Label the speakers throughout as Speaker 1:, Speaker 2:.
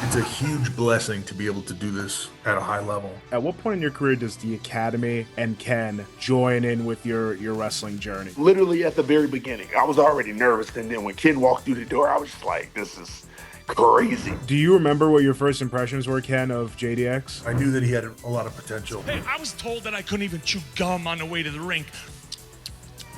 Speaker 1: It's a huge blessing to be able to do this at a high level.
Speaker 2: At what point in your career does the Academy and Ken join in with your wrestling journey?
Speaker 3: Literally at the very beginning. I was already nervous, and then when Ken walked through the door, I was just like, this is crazy.
Speaker 2: Do you remember what your first impressions were, Ken, of JDX?
Speaker 1: I knew that he had a lot of potential.
Speaker 4: Hey, I was told that I couldn't even chew gum on the way to the rink.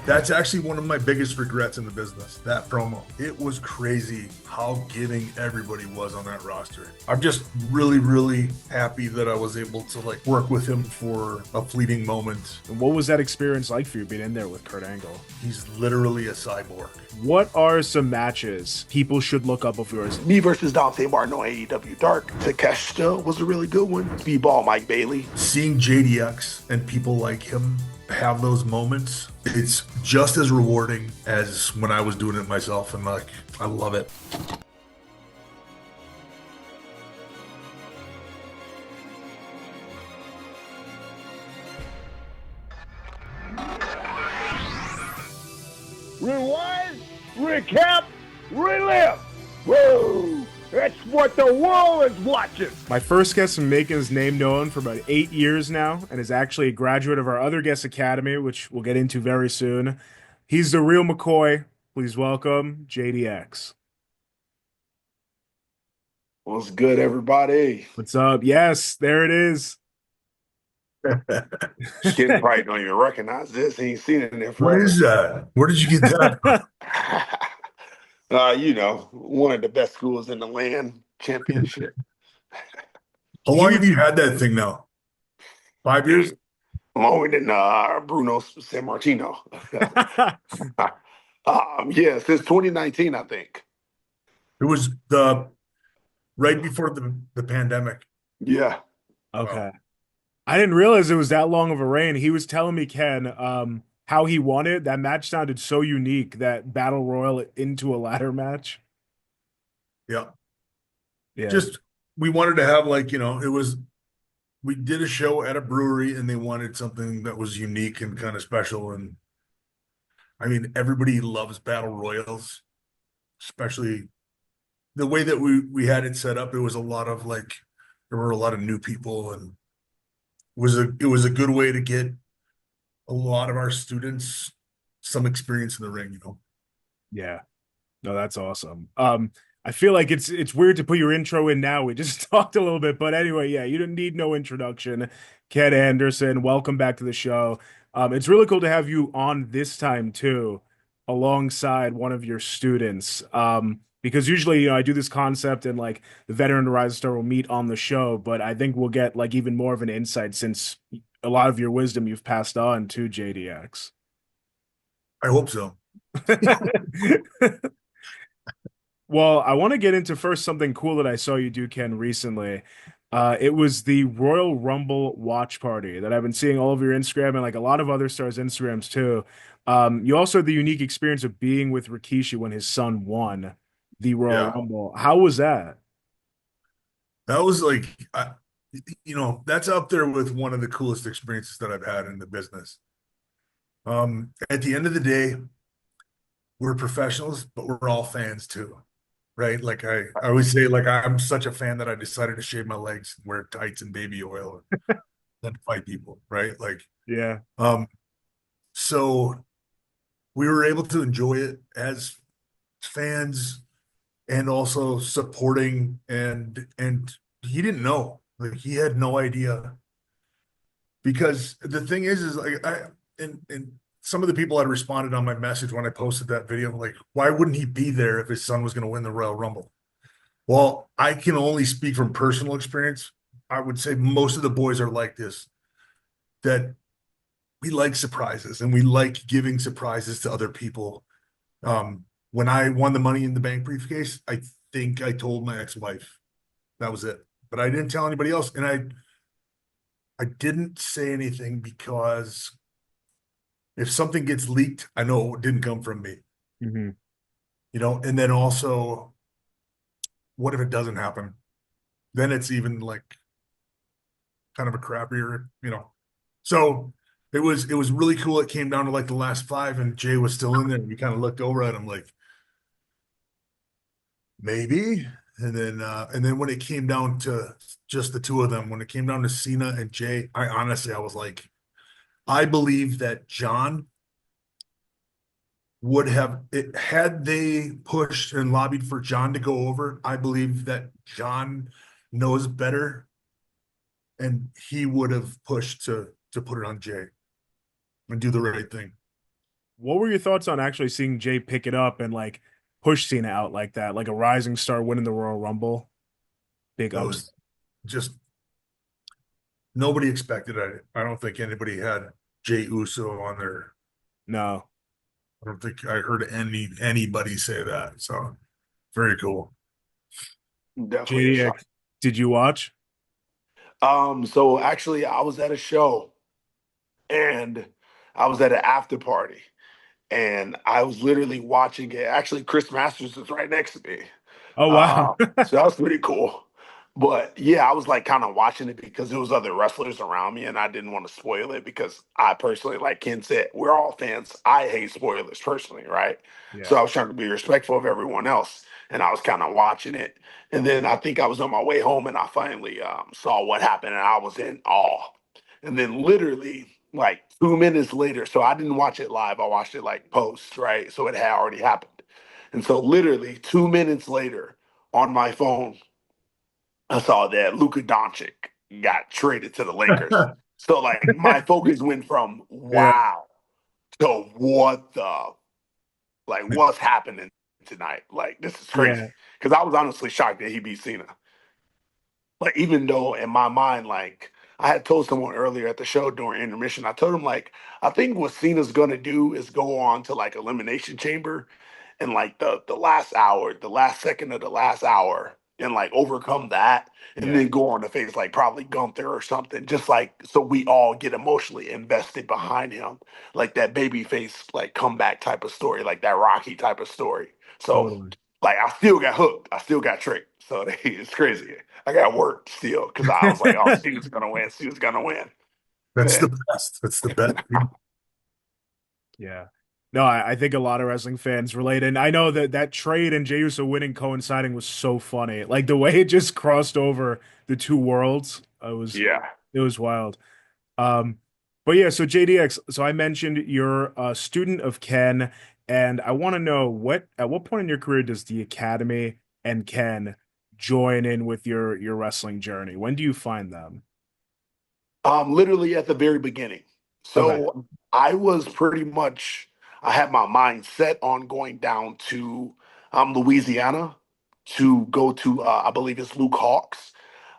Speaker 1: That's actually one of my biggest regrets in the business, that promo. It was crazy how giving everybody was on that roster. I'm just really, really happy that I was able to work with him for a fleeting moment.
Speaker 2: And what was that experience like for you being in there with Kurt Angle?
Speaker 1: He's literally a cyborg.
Speaker 2: What are some matches people should look up of yours?
Speaker 3: Me versus Dante Martin on AEW Dark. Takeshita was a really good one. Speedball Mike Bailey.
Speaker 1: Seeing JDX and people like him have those moments, it's just as rewarding as when I was doing it myself, and I love it.
Speaker 5: Rewind, recap, relive. Whoa! That's what the world is watching.
Speaker 2: My first guest in making his name known for about 8 years now, and is actually a graduate of our Other Guest Academy, which we'll get into very soon. He's the real McCoy. Please welcome JDX.
Speaker 3: What's good, everybody?
Speaker 2: What's up? Yes, there it is.
Speaker 3: Ken probably don't even recognize this. He ain't seen it in there
Speaker 1: What
Speaker 3: forever.
Speaker 1: is that? Where did you get that from?
Speaker 3: One of the best schools in the land, championship.
Speaker 1: How long have you had that thing now? 5 years?
Speaker 3: Longer than Bruno San Martino. Since 2019, I think.
Speaker 1: It was right before the pandemic.
Speaker 3: Yeah.
Speaker 2: Okay. I didn't realize it was that long of a reign. He was telling me, Ken, how he won it. That match sounded so unique, that battle royal into a ladder match.
Speaker 1: Yeah.
Speaker 2: Yeah.
Speaker 1: Just, we wanted to have we did a show at a brewery and they wanted something that was unique and kind of special. And I mean, everybody loves battle royals, especially the way that we had it set up. It was a lot of there were a lot of new people, and it was a good way to get a lot of our students some experience in the ring,
Speaker 2: Yeah. No, that's awesome. I feel like it's weird to put your intro in now. We just talked a little bit, but anyway, yeah, you didn't need no introduction. Ken Anderson, welcome back to the show. It's really cool to have you on this time too, alongside one of your students. Because usually, I do this concept and the veteran to Rise Star will meet on the show, but I think we'll get even more of an insight since a lot of your wisdom you've passed on to JDX.
Speaker 1: I hope so.
Speaker 2: Well, I want to get into first something cool that I saw you do, Ken, recently. It was the Royal Rumble watch party that I've been seeing all over your Instagram and a lot of other stars' Instagrams too. You also had the unique experience of being with Rikishi when his son won the Royal Rumble. How was that?
Speaker 1: That was that's up there with one of the coolest experiences that I've had in the business. At the end of the day, we're professionals, but we're all fans too, right? I always say, I'm such a fan that I decided to shave my legs and wear tights and baby oil and then fight people, right?
Speaker 2: Yeah.
Speaker 1: So we were able to enjoy it as fans and also supporting, and he didn't know, he had no idea, because the thing is and some of the people had responded on my message when I posted that video, why wouldn't he be there if his son was going to win the Royal Rumble? Well, I can only speak from personal experience. I would say most of the boys are like this, that we like surprises and we like giving surprises to other people. When I won the Money in the Bank briefcase, I think I told my ex-wife. That was it. But I didn't tell anybody else. And I didn't say anything because if something gets leaked, I know it didn't come from me.
Speaker 2: Mm-hmm.
Speaker 1: And then also, what if it doesn't happen? Then it's even kind of a crappier, So it was really cool. It came down to the last 5 and Jey was still in there. And we kind of looked over at him maybe. And then when it came down to just the two of them, when it came down to Cena and Jay, I was like, I believe that John would have it had they pushed and lobbied for John to go over. I believe that John knows better, and he would have pushed to put it on Jay and do the right thing.
Speaker 2: What were your thoughts on actually seeing Jay pick it up and like push Cena out like that, like a rising star winning the Royal Rumble? Big
Speaker 1: It
Speaker 2: ups.
Speaker 1: was just nobody expected it. I don't think anybody had Jey Uso on their.
Speaker 2: No.
Speaker 1: I don't think I heard anybody say that. So very cool.
Speaker 3: Definitely a shock.
Speaker 2: JDX, did you watch?
Speaker 3: So actually, I was at a show and I was at an after party, and I was literally watching it. Actually, Chris Masters was right next to me.
Speaker 2: Oh wow.
Speaker 3: So that was pretty cool. But yeah, I was like kind of watching it because there was other wrestlers around me, and I didn't want to spoil it because I personally, like Ken said, we're all fans. I hate spoilers personally, right? So
Speaker 2: Yeah.
Speaker 3: I was trying to be respectful of everyone else, and I was kind of watching it. And then I think I was on my way home, and I finally saw what happened, and I was in awe. And then literally like 2 minutes later, so I didn't watch it live. I watched it like post, right? So it had already happened. And so literally 2 minutes later on my phone, I saw that Luka Doncic got traded to the Lakers. So like my focus went from
Speaker 1: Yeah.
Speaker 3: wow to what the like what's happening tonight? Like this is crazy.
Speaker 2: Yeah.
Speaker 3: Because I was honestly shocked that he beat Cena. Like even though in my mind, like I had told someone earlier at the show during intermission, I told him like I think what Cena's gonna do is go on to like Elimination Chamber in like the last hour, the last second of the last hour, and like overcome that, and
Speaker 2: Yeah.
Speaker 3: then go on to face like probably Gunther or something, just like so we all get emotionally invested behind him, like that baby face like comeback type of story, like that Rocky type of story. So
Speaker 2: Totally.
Speaker 3: like I still got hooked, I still got tricked. So it's crazy. I got worked still because I was like, oh, Steve's gonna win. Steve's gonna win.
Speaker 1: That's
Speaker 3: Man.
Speaker 1: the best. That's the best.
Speaker 2: Yeah. No, I think a lot of wrestling fans relate. And I know that that trade and Jey Uso winning coinciding was so funny. Like the way it just crossed over the two worlds,
Speaker 3: Yeah.
Speaker 2: it was wild. Um, but yeah, so JDX, so I mentioned you're a student of Ken, and I want to know what at what point in your career does the Academy and Ken join in with your wrestling journey? When do you find them?
Speaker 3: Literally at the very beginning.
Speaker 2: Okay.
Speaker 3: So I was pretty much, I had my mind set on going down to Louisiana to go to, I believe it's Luke Hawks.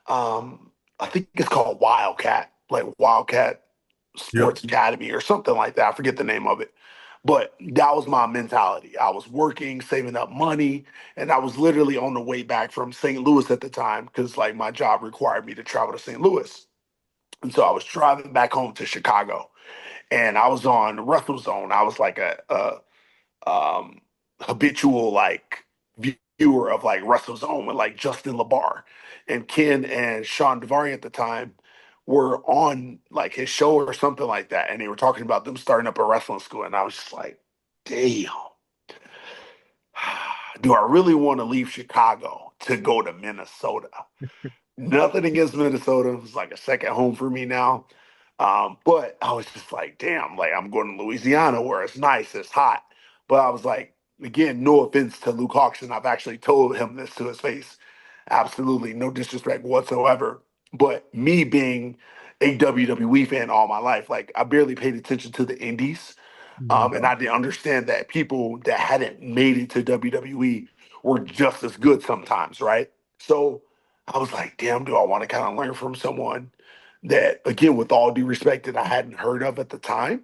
Speaker 3: I think it's called Wildcat, like Wildcat
Speaker 1: Yep.
Speaker 3: Sports Academy or something like that. I forget the name of it. But that was my mentality. I was working, saving up money, and I was literally on the way back from St. Louis at the time because like my job required me to travel to St. Louis. And so I was driving back home to Chicago, and I was on Russell Zone. I was like a habitual like viewer of like Russell Zone with like Justin LaBar, and Ken and Sean Devari at the time were on like his show or something like that, and they were talking about them starting up a wrestling school, and I was just like, damn, do I really want to leave Chicago to go to Minnesota? Nothing against Minnesota. It's like a second home for me now. But I was just like, damn, like I'm going to Louisiana where it's nice, it's hot. But I was like, again, no offense to Luke Hawkson. I've actually told him this to his face. Absolutely no disrespect whatsoever. But me being a WWE fan all my life, like I barely paid attention to the indies.
Speaker 2: Mhm.
Speaker 3: And I didn't understand that people that hadn't made it to WWE were just as good sometimes, right? So I was like, damn, do I want to kind of learn from someone that, again, with all due respect, that I hadn't heard of at the time?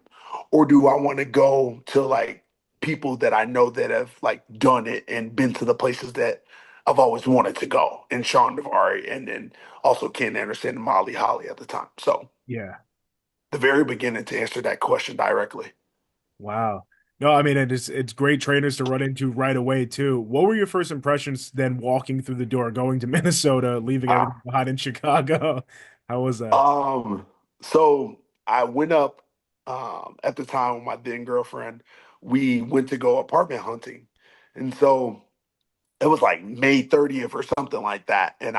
Speaker 3: Or do I want to go to like people that I know that have like done it and been to the places that I've always wanted to go? And Sean Devari and then also Ken Anderson and Molly Holly at the time. So
Speaker 2: Yeah.
Speaker 3: the very beginning to answer that question directly.
Speaker 2: Wow. No, I mean it's great trainers to run into right away too. What were your first impressions then walking through the door, going to Minnesota, leaving everything
Speaker 3: Ah.
Speaker 2: behind in Chicago? How was that?
Speaker 3: Um, so I went up at the time with my then girlfriend. We went to go apartment hunting. And so it was like May 30th or something like that. And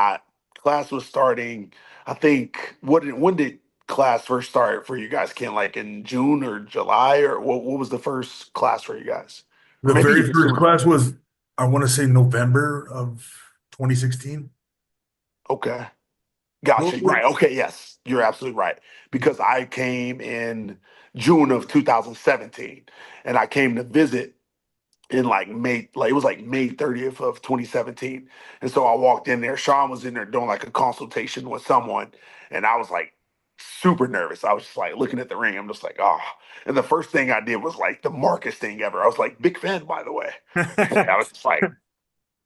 Speaker 3: class was starting, I think, when did class first start for you guys, Ken? Like in June or July, or what was the first class for you guys? Or
Speaker 1: The
Speaker 3: maybe
Speaker 1: very
Speaker 3: even
Speaker 1: first
Speaker 3: sooner.
Speaker 1: class was, I want to say November of 2016.
Speaker 3: Okay.
Speaker 1: Well,
Speaker 3: Gotcha. Right. Okay. Yes, you're absolutely right. Because I came in June of 2017 and I came to visit in like May, like it was like May 30th of 2017. And so I walked in there. Sean was in there doing like a consultation with someone. And I was like super nervous. I was just like looking at the ring. I'm just like, oh. And the first thing I did was like the Marcus thing ever. I was like, big fan, by the way. I was just like,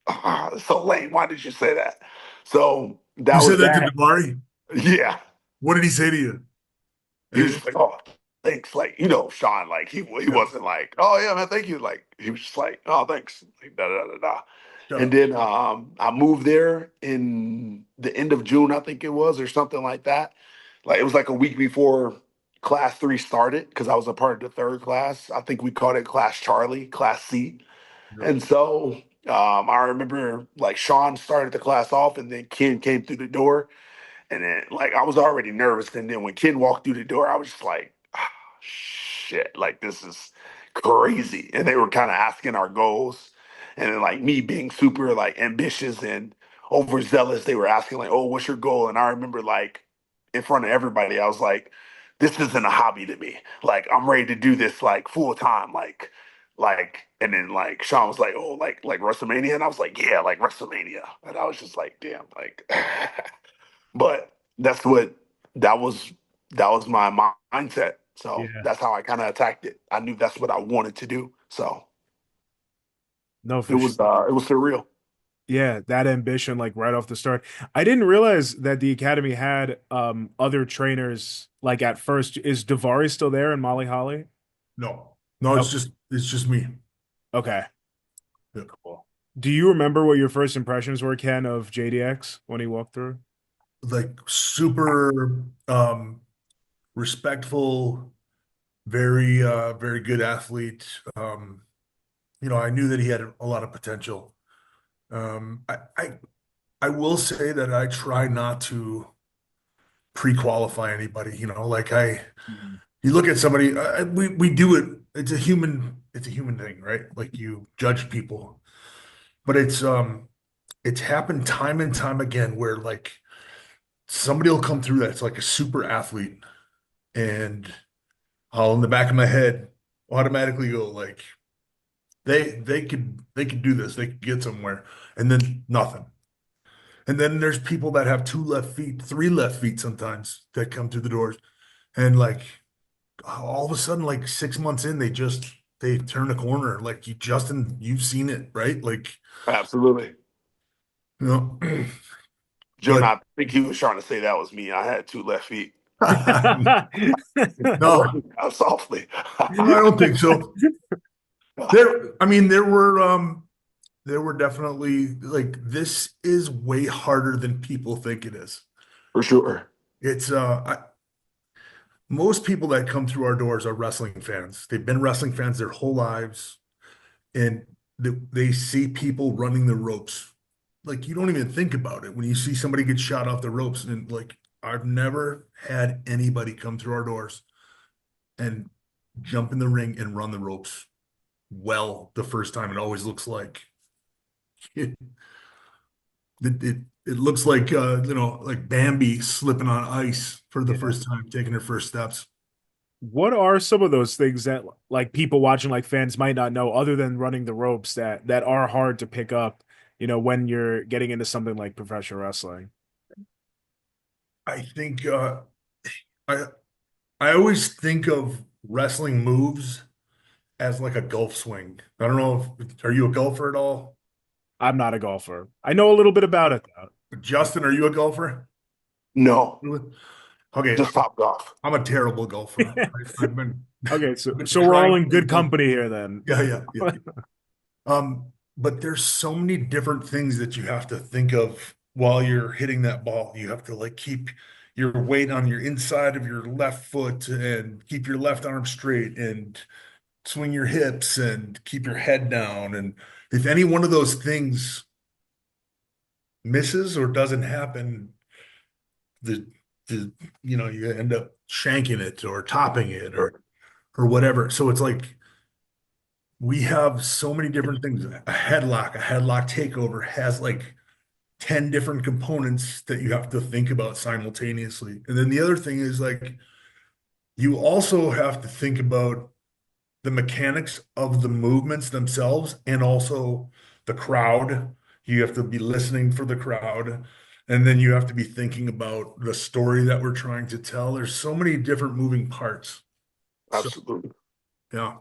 Speaker 3: ah, it's so lame. Why did you say that? So
Speaker 1: you
Speaker 3: that
Speaker 1: said
Speaker 3: was
Speaker 1: that to
Speaker 3: that.
Speaker 1: Damari?
Speaker 3: Yeah.
Speaker 1: What did he say to you?
Speaker 3: He was just like, oh, thanks. Like, Sean, like he
Speaker 1: Yeah,
Speaker 3: wasn't like, oh yeah, man, thank you. Like he was just like, oh, thanks. Like, da da da da.
Speaker 1: shut
Speaker 3: And
Speaker 1: up.
Speaker 3: then I moved there in the end of June, I think it was, or something like that. Like it was like a week before class 3 started because I was a part of the third class. I think we called it class Charlie, class C.
Speaker 1: Yeah.
Speaker 3: And so I remember like Sean started the class off and then Ken came through the door. And then, like, I was already nervous. And then when Ken walked through the door, I was just like, ah, shit, like, this is crazy. And they were kind of asking our goals. And then, like, me being super, like, ambitious and overzealous, they were asking, like, oh, what's your goal? And I remember, like, in front of everybody, I was like, this isn't a hobby to me. Like, I'm ready to do this, like, full time. And then, like, Sean was like, oh, like WrestleMania. And I was like, yeah, like WrestleMania. And I was just like, damn, like, but that's what that was that was my mindset. So
Speaker 2: Yeah.
Speaker 3: that's how I kind of attacked it. I knew that's what I wanted to do. So
Speaker 2: No, for sure.
Speaker 3: it was surreal.
Speaker 2: Yeah, that ambition, like right off the start. I didn't realize that the academy had other trainers. Like at first, is Davari still there and Molly Holly?
Speaker 1: No, no,
Speaker 2: Oh,
Speaker 1: it's just me.
Speaker 2: okay.
Speaker 1: Yeah.
Speaker 2: Cool. Do you remember what your first impressions were, Ken, of JDX when he walked through?
Speaker 1: Like super respectful, very good athlete. I knew that he had a lot of potential. Um, I, I I will say that I try not to pre-qualify anybody. Like
Speaker 2: Mhm.
Speaker 1: you look at somebody, we do it. It's a human thing, right? Like you judge people, but it's happened time and time again where like somebody will come through that's like a super athlete, and I'll in the back of my head automatically go like they could do this, they could get somewhere, and then nothing. And then there's people that have two left feet, three left feet sometimes that come through the doors. And like all of a sudden, like 6 months in, they turn a corner. Like Justin, you've seen it, right? Like,
Speaker 3: Absolutely.
Speaker 1: you know,
Speaker 3: John,
Speaker 1: but
Speaker 3: I think he was trying to say that was me. I had two left feet. I worked
Speaker 1: no,
Speaker 3: it out softly.
Speaker 1: I don't think so. I mean, there were definitely like this is way harder than people think it is.
Speaker 3: For sure.
Speaker 1: It's most people that come through our doors are wrestling fans. They've been wrestling fans their whole lives, and they see people running the ropes. Like you don't even think about it when you see somebody get shot off the ropes. And like I've never had anybody come through our doors and jump in the ring and run the ropes well the first time. It always looks like it it looks like like Bambi slipping on ice for the
Speaker 2: Yeah.
Speaker 1: first time, taking her first steps.
Speaker 2: What are some of those things that like people watching, like fans, might not know, other than running the ropes, that are hard to pick up, when you're getting into something like professional wrestling?
Speaker 1: I think I I always think of wrestling moves as like a golf swing. I don't know if are you a golfer at all?
Speaker 2: I'm not a golfer. I know a little bit about it though.
Speaker 1: Justin, are you a golfer?
Speaker 3: No,
Speaker 1: Really? Okay,
Speaker 3: just top golf.
Speaker 1: I'm a terrible golfer. I've been
Speaker 2: Okay, so
Speaker 1: I've been
Speaker 2: so we're all
Speaker 1: trying
Speaker 2: in
Speaker 1: to
Speaker 2: good
Speaker 1: improve.
Speaker 2: company here then.
Speaker 1: Yeah, yeah, yeah. But there's so many different things that you have to think of while you're hitting that ball. You have to like keep your weight on your inside of your left foot and keep your left arm straight and swing your hips and keep your head down. And if any one of those things misses or doesn't happen, the the you end up shanking it or topping it or whatever. So it's like we have so many different things. A headlock takeover has like 10 different components that you have to think about simultaneously. And then the other thing is like you also have to think about the mechanics of the movements themselves and also the crowd. You have to be listening for the crowd. And then you have to be thinking about the story that we're trying to tell. There's so many different moving parts. So,
Speaker 3: Absolutely.
Speaker 1: yeah.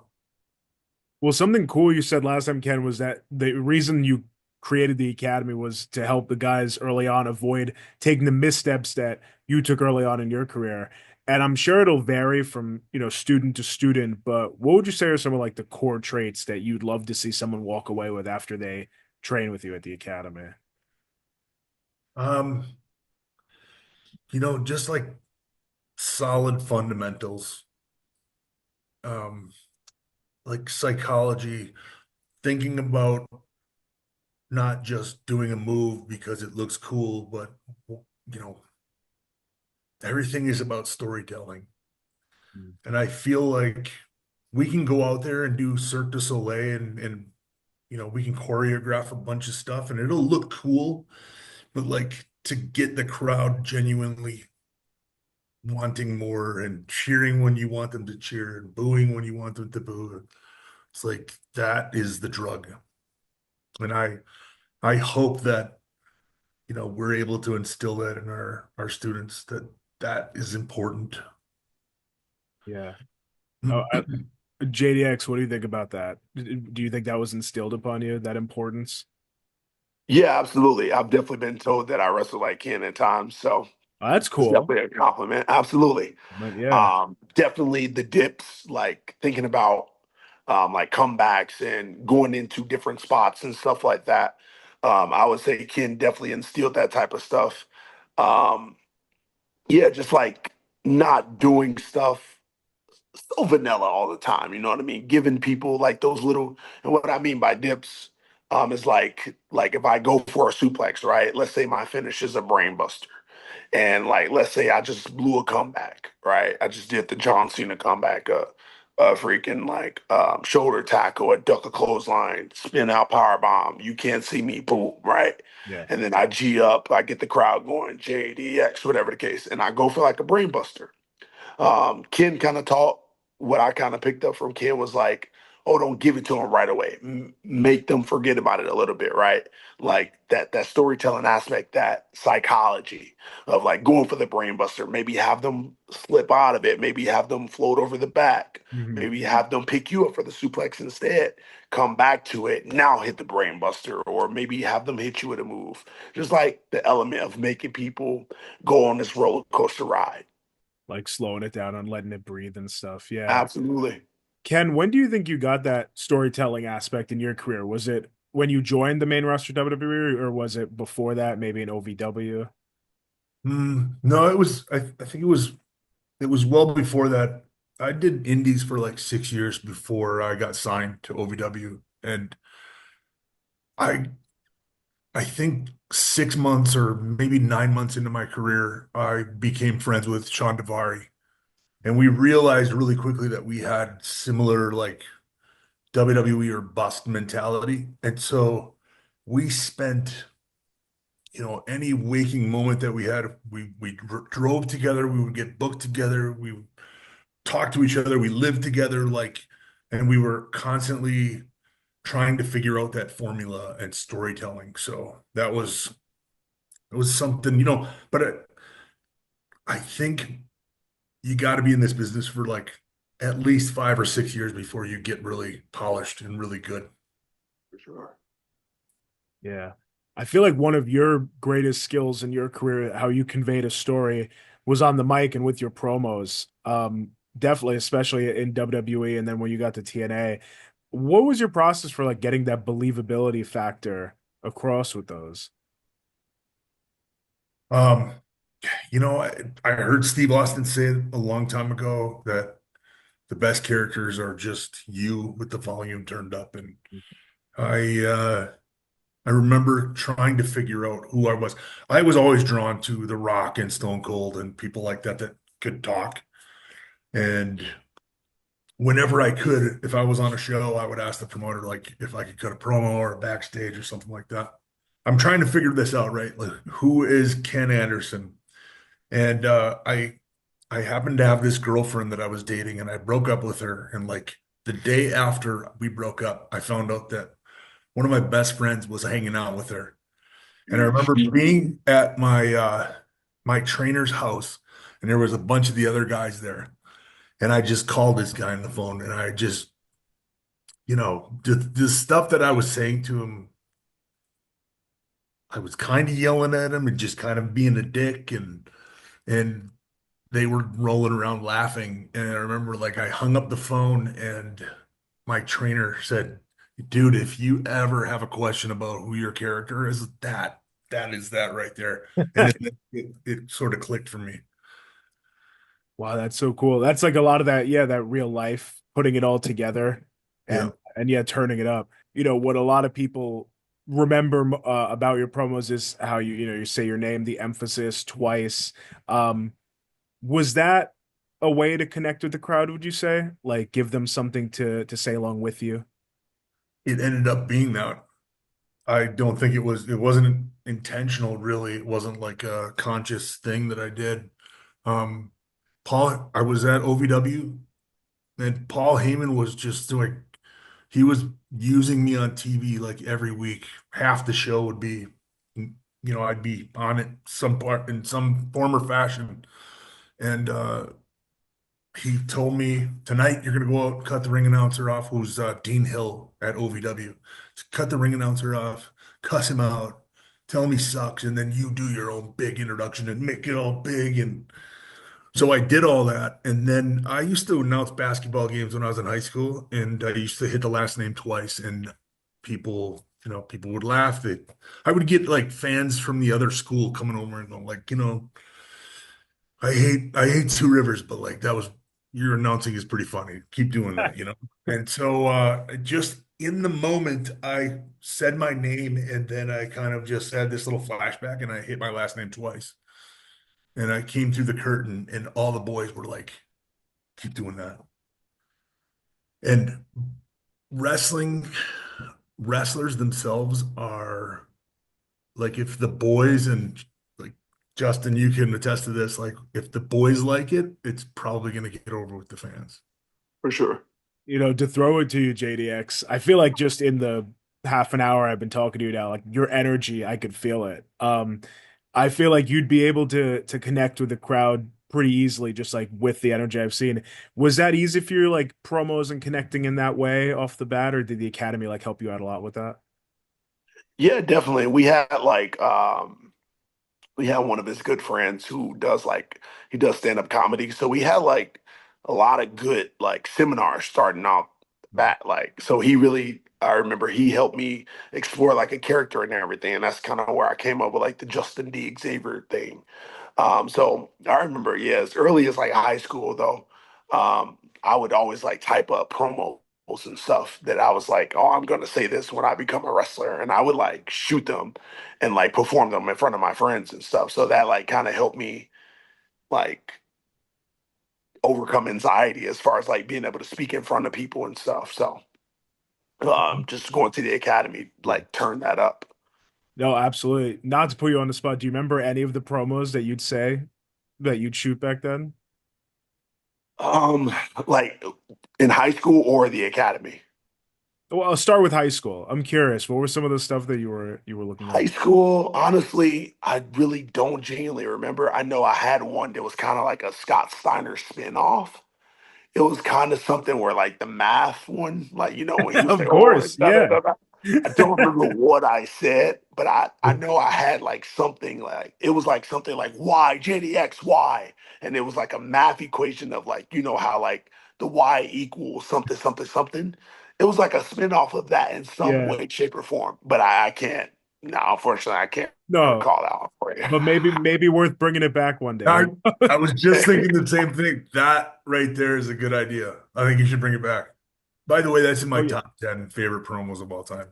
Speaker 2: Well, something cool you said last time, Ken, was that the reason you created the academy was to help the guys early on avoid taking the missteps that you took early on in your career. And I'm sure it'll vary from, student to student, but what would you say are some of like the core traits that you'd love to see someone walk away with after they train with you at the academy?
Speaker 1: Um, just like solid fundamentals, um, like psychology, thinking about not just doing a move because it looks cool, but you know, everything is about storytelling.
Speaker 2: Mm.
Speaker 1: And I feel like we can go out there and do Cirque du Soleil and we can choreograph a bunch of stuff and it'll look cool, but like to get the crowd genuinely wanting more and cheering when you want them to cheer and booing when you want them to boo. It's like that is the drug. And I hope that we're able to instill that in our students that that is important.
Speaker 2: Yeah. Oh, JDX, what do you think about that? Do you think that was instilled upon you, that importance?
Speaker 3: Yeah, absolutely. I've definitely been told that I wrestle like Ken at times, so
Speaker 2: Oh, that's
Speaker 3: it's
Speaker 2: cool.
Speaker 3: definitely a compliment. Absolutely.
Speaker 2: But yeah.
Speaker 3: Definitely the dips, like thinking about like comebacks and going into different spots and stuff like that. I would say Ken definitely instilled that type of stuff. Um, yeah, just like not doing stuff so vanilla all the time. You know what I mean? Giving people like those little, and what I mean by dips is like if I go for a suplex, right? Let's say my finish is a brainbuster. And like, let's say I just blew a comeback, right? I just did the John Cena comeback, a freaking like shoulder tackle, a duck a clothesline, spin out power bomb. You can't see me, boom, right?
Speaker 2: Yeah.
Speaker 3: And then I G up, I get the crowd going, JDX, whatever the case, and I go for like a brainbuster. Ken kind of taught what I kind of picked up from Ken was like, oh, don't give it to them right away. Make them forget about it a little bit, right? Like that storytelling aspect, that psychology of like going for the brainbuster. Maybe have them slip out of it. Maybe have them float over the back.
Speaker 2: Mhm.
Speaker 3: Maybe have them pick you up for the suplex instead. Come back to it. Now hit the brainbuster, or maybe have them hit you with a move. Just like the element of making people go on this roller coaster ride.
Speaker 2: Like slowing it down and letting it breathe and stuff. Yeah.
Speaker 3: Absolutely.
Speaker 2: Ken, when do you think you got that storytelling aspect in your career? Was it when you joined the main roster WWE, or was it before that, maybe in OVW?
Speaker 1: No, I think it was well before that. I did indies for like 6 years before I got signed to OVW. And I I think 6 months or maybe 9 months into my career, I became friends with Sean Devari. And we realized really quickly that we had similar like WWE or bust mentality. And so we spent, any waking moment that we had, we drove together, we would get booked together, we would talk to each other, we lived together, like, and we were constantly trying to figure out that formula and storytelling. So that was it was something, but I think you got to be in this business for like at least 5 or 6 years before you get really polished and really good.
Speaker 3: For sure.
Speaker 2: Yeah. I feel like one of your greatest skills in your career, how you conveyed a story, was on the mic and with your promos. Definitely, especially in WWE and then when you got to TNA. What was your process for like getting that believability factor across with those?
Speaker 1: Um, I heard Steve Austin say it a long time ago that The best characters are just you with the volume turned up. And I remember trying to figure out who I was. I was always drawn to The Rock and Stone Cold and people like that that could talk. And whenever I could, if I was on a show, I would ask the promoter like if I could cut a promo or a backstage or something like that. I'm trying to figure this out, right? Like, who is Ken Anderson? And I happened to have this girlfriend that I was dating, and I broke up with her. And like the day after we broke up, I found out that one of my best friends was hanging out with her. And I remember being at my trainer's house, and there was a bunch of the other guys there. And I just called this guy on the phone, and I just, the stuff that I was saying to him, I was kind of yelling at him and just kind of being a dick, and they were rolling around laughing. And I remember like I hung up the phone, and my trainer said, "Dude, if you ever have a question about who your character is, that is that right there." And then it sort of clicked for me.
Speaker 2: Wow, that's so cool. That's like a lot of that, yeah, that real life, putting it all together
Speaker 1: Yeah.
Speaker 2: and yeah, turning it up. What a lot of people remember about your promos is how you say your name, the emphasis twice. Um, was that a way to connect with the crowd, would you say? Like give them something to say along with you?
Speaker 1: It ended up being that. I don't think it wasn't intentional really. It wasn't like a conscious thing that I did. Um, I was at OVW, and Paul Heyman was just doing, he was using me on TV like every week. Half the show would be, I'd be on it some part in some form or fashion. And he told me tonight you're gonna go out and cut the ring announcer off, who's Dean Hill at OVW. Just cut the ring announcer off, cuss him out, tell him he sucks, and then you do your own big introduction and make it all big. And so I did all that, and then I used to announce basketball games when I was in high school, and I used to hit the last name twice, and people would laugh. I would get like fans from the other school coming over and going like, I hate Two Rivers, but like that was your announcing is pretty funny. Keep doing that. And so just in the moment, I said my name, and then I kind of just had this little flashback, and I hit my last name twice. And I came through the curtain, and all the boys were like, keep doing that. And wrestling, wrestlers themselves are like, if the boys, and like Justin, you can attest to this, like if the boys like it, it's probably going to get over with the fans.
Speaker 3: For sure.
Speaker 2: To throw it to you, JDX, I feel like just in the half an hour I've been talking to you now, like your energy, I could feel it. I feel like you'd be able to connect with the crowd pretty easily, just like with the energy I've seen. Was that easy for you, like promos and connecting in that way off the bat, or did the academy like help you out a lot with that?
Speaker 3: Yeah, definitely. We had one of his good friends who does he does stand-up comedy. So we had like a lot of good like seminars starting off that so he really, I remember he helped me explore like a character and everything. And that's kind of where I came up with like the Justin D. Xavier thing. So I remember, yeah, as early as like high school though, I would always like type up promos and stuff that I was like, oh, I'm gonna say this when I become a wrestler, and I would like shoot them and like perform them in front of my friends and stuff. So that like kind of helped me like overcome anxiety as far as like being able to speak in front of people and stuff. So just going to the academy like turned that up.
Speaker 2: No, absolutely. Not to put you on the spot, do you remember any of the promos that you'd say that you'd shoot back then?
Speaker 3: Um, like in high school or the academy.
Speaker 2: Well, I'll start with high school. I'm curious. What were some of the stuff that you were looking
Speaker 3: High
Speaker 2: at?
Speaker 3: school, honestly, I really don't genuinely remember. I know I had one that was kind of like a Scott Steiner spin-off. It was kind of something where like the math one, like when he was
Speaker 2: Of
Speaker 3: like, oh,
Speaker 2: course,
Speaker 3: da, da,
Speaker 2: yeah.
Speaker 3: da, da. I don't remember what I said, but I know I had like something like it was like something like Y, JDX, Y. And it was like a math equation of like, how like the Y equals something, something, something. It was like a spin off of that in some
Speaker 2: Yeah.
Speaker 3: way, shape, or form, but I can't. No, unfortunately, I can't
Speaker 2: No,
Speaker 3: recall that one for you.
Speaker 2: but maybe worth bringing it back one day.
Speaker 1: I, I was just thinking the same thing. That right there is a good idea. I think you should bring it back. By the way, that's in
Speaker 2: Oh
Speaker 1: my
Speaker 2: yeah,
Speaker 1: top 10 favorite promos of all time.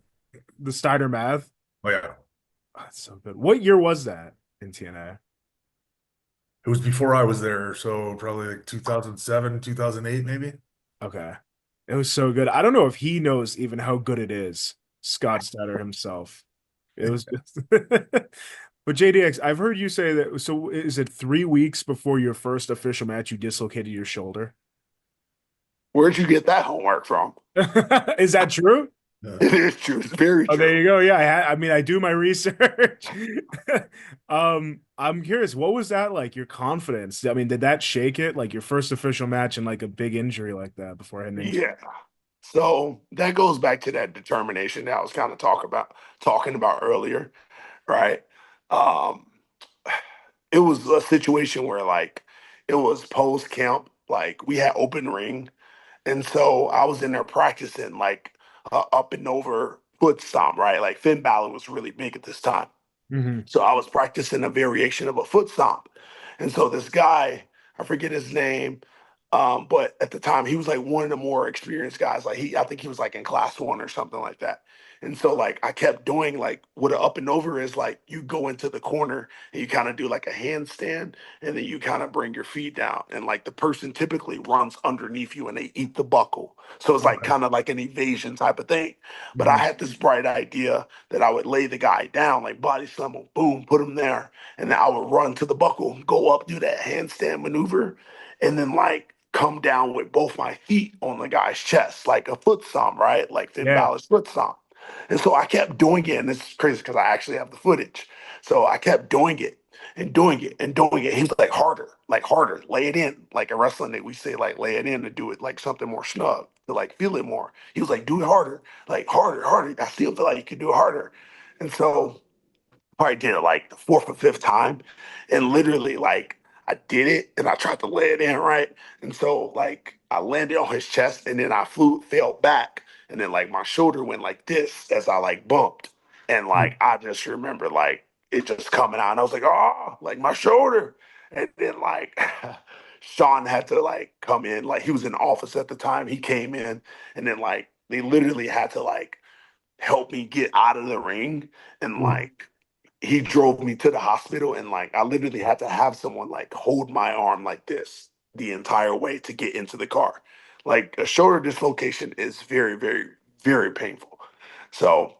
Speaker 2: the Steiner math.
Speaker 1: Oh, yeah.
Speaker 2: Oh, that's so good. What year was that in TNA?
Speaker 1: It was before I was there, so probably like 2007, 2008, maybe.
Speaker 2: Okay. It was so good. I don't know if he knows even how good it is, Scott Steiner himself. It was just But JDX, I've heard you say that, so is it 3 weeks before your first official match you dislocated your shoulder?
Speaker 3: Where'd you get that homework from?
Speaker 2: Is that true?
Speaker 1: Yeah.
Speaker 3: It is true. It's very
Speaker 2: Oh, there
Speaker 3: true.
Speaker 2: you go. Yeah, I mean, I do my research. I'm curious, what was that like? Your confidence? I mean, did that shake it? Like your first official match and like a big injury like that before heading into?
Speaker 3: Yeah. So that goes back to that determination that I was kind of talking about earlier, right? Um, it was a situation where like it was post camp, like we had open ring, and so I was in there practicing like up and over foot stomp, right? Like Finn Balor was really big at this time.
Speaker 2: Hmm.
Speaker 3: So I was practicing a variation of a foot stomp. And so this guy, I forget his name, but at the time he was like one of the more experienced guys. I think he was like in class one or something like that. And so like I kept doing like what an up and over is like you go into the corner and you kind of do like a handstand and then you kind of bring your feet down and like the person typically runs underneath you and they eat the buckle. So it's like
Speaker 1: Okay.
Speaker 3: kind of like an evasion type of thing. But I
Speaker 2: Hmm.
Speaker 3: had this bright idea that I would lay the guy down, like body slam him, boom, put him there, and then I would run to the buckle, go up, do that handstand maneuver, and then like come down with both my feet on the guy's chest, like a foot stomp, right? Like Finn
Speaker 2: Yeah.
Speaker 3: Balor's foot stomp. And so I kept doing it, and this is crazy because I actually have the footage. So I kept doing it and doing it and doing it. He was like harder, lay it in. Like in wrestling, we say like lay it in to do it like something more snug to like feel it more. He was like, do it harder, like harder, harder. I still feel like you could do it harder. And so probably did it like the fourth or fifth time. And literally, like, I did it and I tried to lay it in, right? And so, like, I landed on his chest and then I fell back. And then, like, my shoulder went like this as I, like, bumped. And, like, I just remember, like, it just coming out. And I was like, oh, like, my shoulder. And then, like, Sean had to, like, come in. Like, he was in the office at the time. He came in and then, like, they literally had to, like, help me get out of the ring and, like, he drove me to the hospital and like I literally had to have someone like hold my arm like this the entire way to get into the car. Like a shoulder dislocation is very, very, very painful. So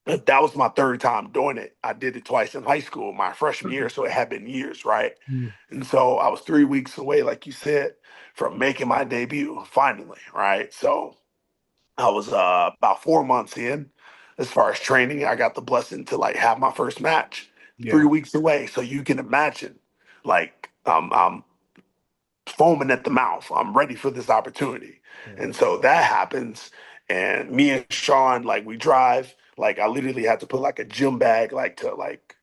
Speaker 3: that was my third time doing it. I did it twice in high school, my freshman year, so it had been years, right? And so I was 3 weeks away, like you said, from making my debut finally, right? So I was about 4 months in as far as training. I got the blessing to like have my first match three
Speaker 2: Yeah.
Speaker 3: weeks away. So you can imagine, like, I'm foaming at the mouth. I'm ready for this opportunity.
Speaker 2: Yeah.
Speaker 3: And so that happens. And me and Sean, like, we drive. Like, I literally had to put like a gym bag, like, to like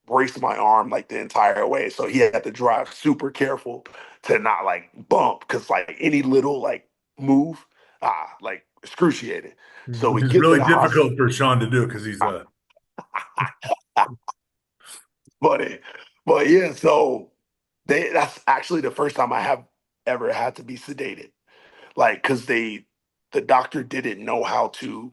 Speaker 3: brace my arm like the entire way. So he had to drive super careful to not like bump because like any little like move, like excruciating. So
Speaker 2: Mhm.
Speaker 3: we
Speaker 1: Which is
Speaker 3: get to
Speaker 1: really
Speaker 3: the hospital.
Speaker 1: difficult for Sean to do because he's a
Speaker 3: Funny. But yeah, so that's actually the first time I have ever had to be sedated. Like, because the doctor didn't know how to.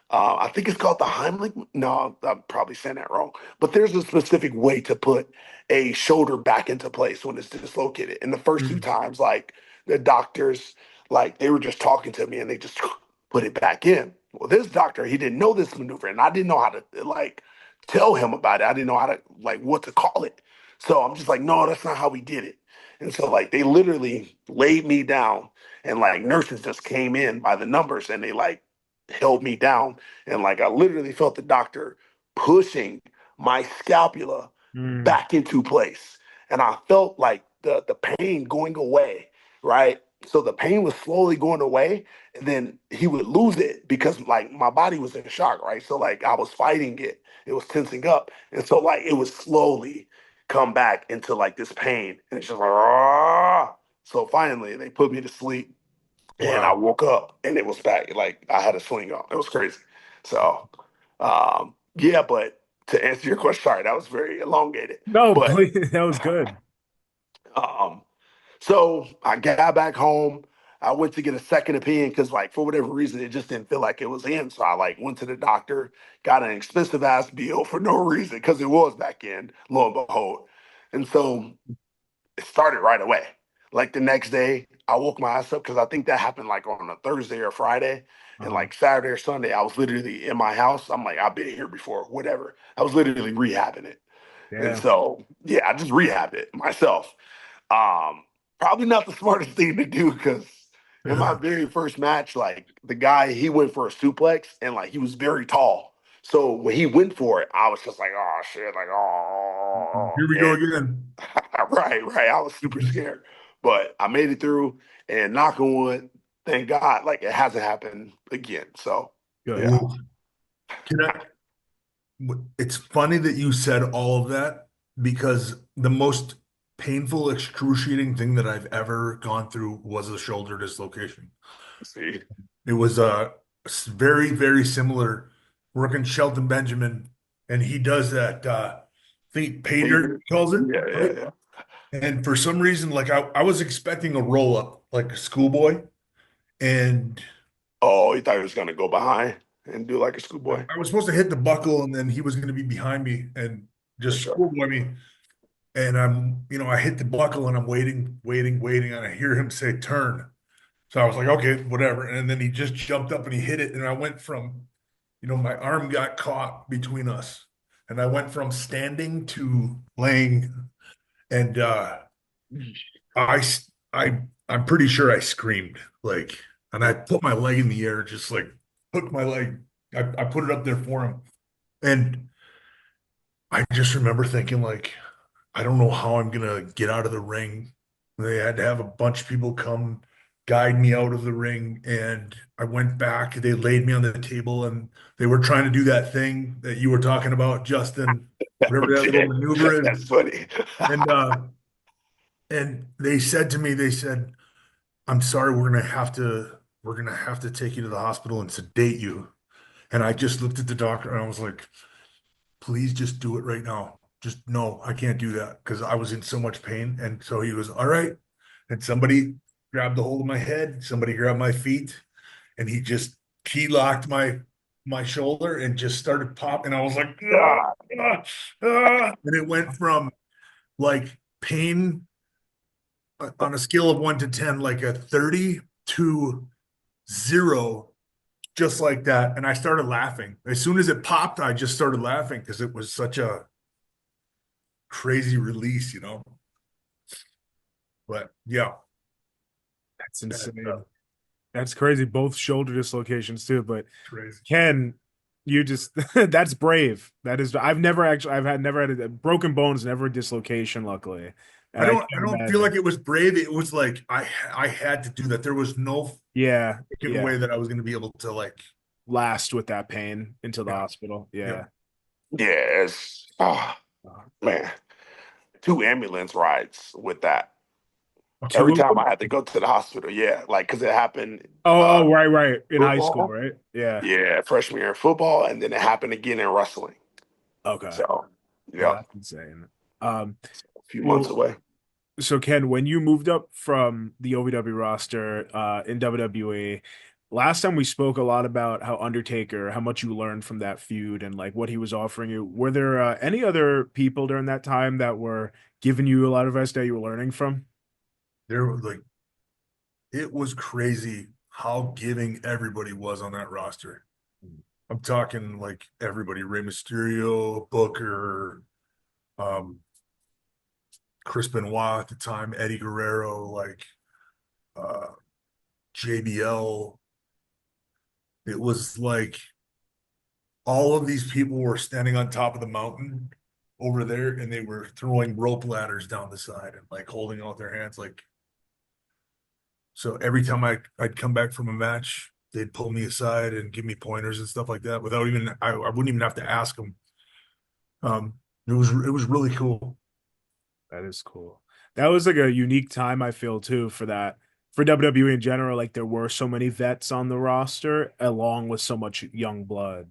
Speaker 3: I think it's called the Heimlich. No, I'm probably saying that wrong. But there's a specific way to put a shoulder back into place when it's dislocated. And the first two
Speaker 2: Mhm.
Speaker 3: times, like the doctors, like they were just talking to me and they just put it back in. Well, this doctor, he didn't know this maneuver, and I didn't know how to like tell him about it. I didn't know how to like what to call it. So I'm just like, no, that's not how we did it. And so like they literally laid me down and like nurses just came in by the numbers and they like held me down and like I literally felt the doctor pushing my scapula
Speaker 2: Mm.
Speaker 3: back into place. And I felt like the pain going away, right? So the pain was slowly going away, and then he would lose it because like my body was in shock, right? So like I was fighting it, it was tensing up, and so like it would slowly come back into like this pain, and it's just like ah. So finally, they put me to sleep, and I
Speaker 1: wow.
Speaker 3: woke up, and it was back. Like I had a sling on. It was crazy. So yeah, but to answer your question, sorry, that was very elongated.
Speaker 2: No,
Speaker 3: But
Speaker 2: please, that was good.
Speaker 3: um, so I got back home. I went to get a second opinion because, like, for whatever reason, it just didn't feel like it was in. So I like went to the doctor, got an expensive ass bill for no reason because it was back in. Lo and behold, and so it started right away. Like the next day, I woke my ass up because I think that happened like on a Thursday or Friday. And
Speaker 2: Uh-huh.
Speaker 3: like Saturday or Sunday, I was literally in my house. I'm like, I've been here before, whatever. I was literally rehabbing it. And
Speaker 2: Yeah.
Speaker 3: so, yeah, I just rehabbed it myself. Um, Probably not the smartest thing to do because in my very first match, like the guy, he went for a suplex and like he was very tall. So when he went for it, I was just like, oh shit, like, oh,
Speaker 1: Here we go
Speaker 3: and
Speaker 1: again.
Speaker 3: right. I was super scared, but I made it through. And knock on wood, thank God, like it hasn't happened again. So
Speaker 2: Good.
Speaker 3: yeah,
Speaker 1: Ooh. Can I, it's funny that you said all of that because the most painful, excruciating thing that I've ever gone through was a shoulder dislocation.
Speaker 3: see,
Speaker 1: It was very, very similar working Shelton Benjamin, and he does that I think pay dirt calls it, right?
Speaker 3: yeah.
Speaker 1: And for some reason, like I was expecting a roll up like a schoolboy, and
Speaker 3: Oh, he thought he was gonna go behind and do like a schoolboy.
Speaker 1: I was supposed to hit the buckle, and then he was going to be behind me and
Speaker 3: For
Speaker 1: just
Speaker 3: sure.
Speaker 1: schoolboy me. And I hit the buckle, and I'm waiting, waiting, waiting, and I hear him say turn. So I was like, okay, whatever. And then he just jumped up and he hit it, and I went from, my arm got caught between us, and I went from standing to laying, and I, I'm pretty sure I screamed like, and I put my leg in the air, just like hooked my leg. I put it up there for him, and I just remember thinking like, I don't know how I'm gonna get out of the ring. They had to have a bunch of people come guide me out of the ring, and I went back. They laid me on the table, and they were trying to do that thing that you were talking about, Justin, whatever that little
Speaker 3: Okay,
Speaker 1: maneuver is.
Speaker 3: that's funny.
Speaker 1: And they said to me, they said, "I'm sorry, we're gonna have to take you to the hospital and sedate you." And I just looked at the doctor and I was like, please just do it right now. Just no, I can't do that because I was in so much pain. And so he was, all right. And somebody grabbed the hold of my head, somebody grabbed my feet, and he just key locked my shoulder and just started popping. I was like, ah,
Speaker 3: God.
Speaker 1: ah, ah. And it went from like pain on a scale of 1 to 10, like a 30 to 0, just like that. And I started laughing. As soon as it popped, I just started laughing because it was such a crazy release. But yeah,
Speaker 2: That's
Speaker 1: that's
Speaker 2: insane. That's crazy. Both shoulder dislocations too. But
Speaker 1: crazy.
Speaker 2: Ken, you just that's brave. That is. I've never had a broken bones, never a dislocation, luckily.
Speaker 1: I
Speaker 2: And I
Speaker 1: don't I
Speaker 2: can't
Speaker 1: don't feel
Speaker 2: imagine.
Speaker 1: like it was brave. It was like I had to do that. There was no
Speaker 2: Yeah,
Speaker 1: freaking
Speaker 2: yeah.
Speaker 1: way that I was going to be able to like.
Speaker 2: Last with that pain into the
Speaker 1: Yeah,
Speaker 2: hospital.
Speaker 1: yeah.
Speaker 2: Yeah.
Speaker 3: Yeah, it's man, 2 ambulance rides with that.
Speaker 2: Two
Speaker 3: Every
Speaker 2: of
Speaker 3: time
Speaker 2: them?
Speaker 3: I had to go to the hospital, yeah, like because it happened
Speaker 2: Oh, right, right. In high school,
Speaker 3: football,
Speaker 2: right? Yeah.
Speaker 3: yeah, freshman year in football, and then it happened again in wrestling.
Speaker 2: Okay.
Speaker 3: So,
Speaker 2: No,
Speaker 3: yeah,
Speaker 2: that's insane. Um,
Speaker 3: a few months
Speaker 2: well,
Speaker 3: away.
Speaker 2: so Ken, when you moved up from the OVW roster in WWE, last time we spoke a lot about how Undertaker, how much you learned from that feud and like what he was offering you. Were there any other people during that time that were giving you a lot of advice that you were learning from?
Speaker 1: There was like it was crazy how giving everybody was on that roster. I'm talking like everybody, Rey Mysterio, Booker, um, Chris Benoit at the time, Eddie Guerrero, like uh, JBL. It was like all of these people were standing on top of the mountain over there, and they were throwing rope ladders down the side and like holding out their hands. Like, so every time I'd come back from a match, they'd pull me aside and give me pointers and stuff like that without even I wouldn't even have to ask them. It was really cool.
Speaker 2: That is cool. That was like a unique time, I feel, too, for that. For WWE in general, like there were so many vets on the roster, along with so much young blood.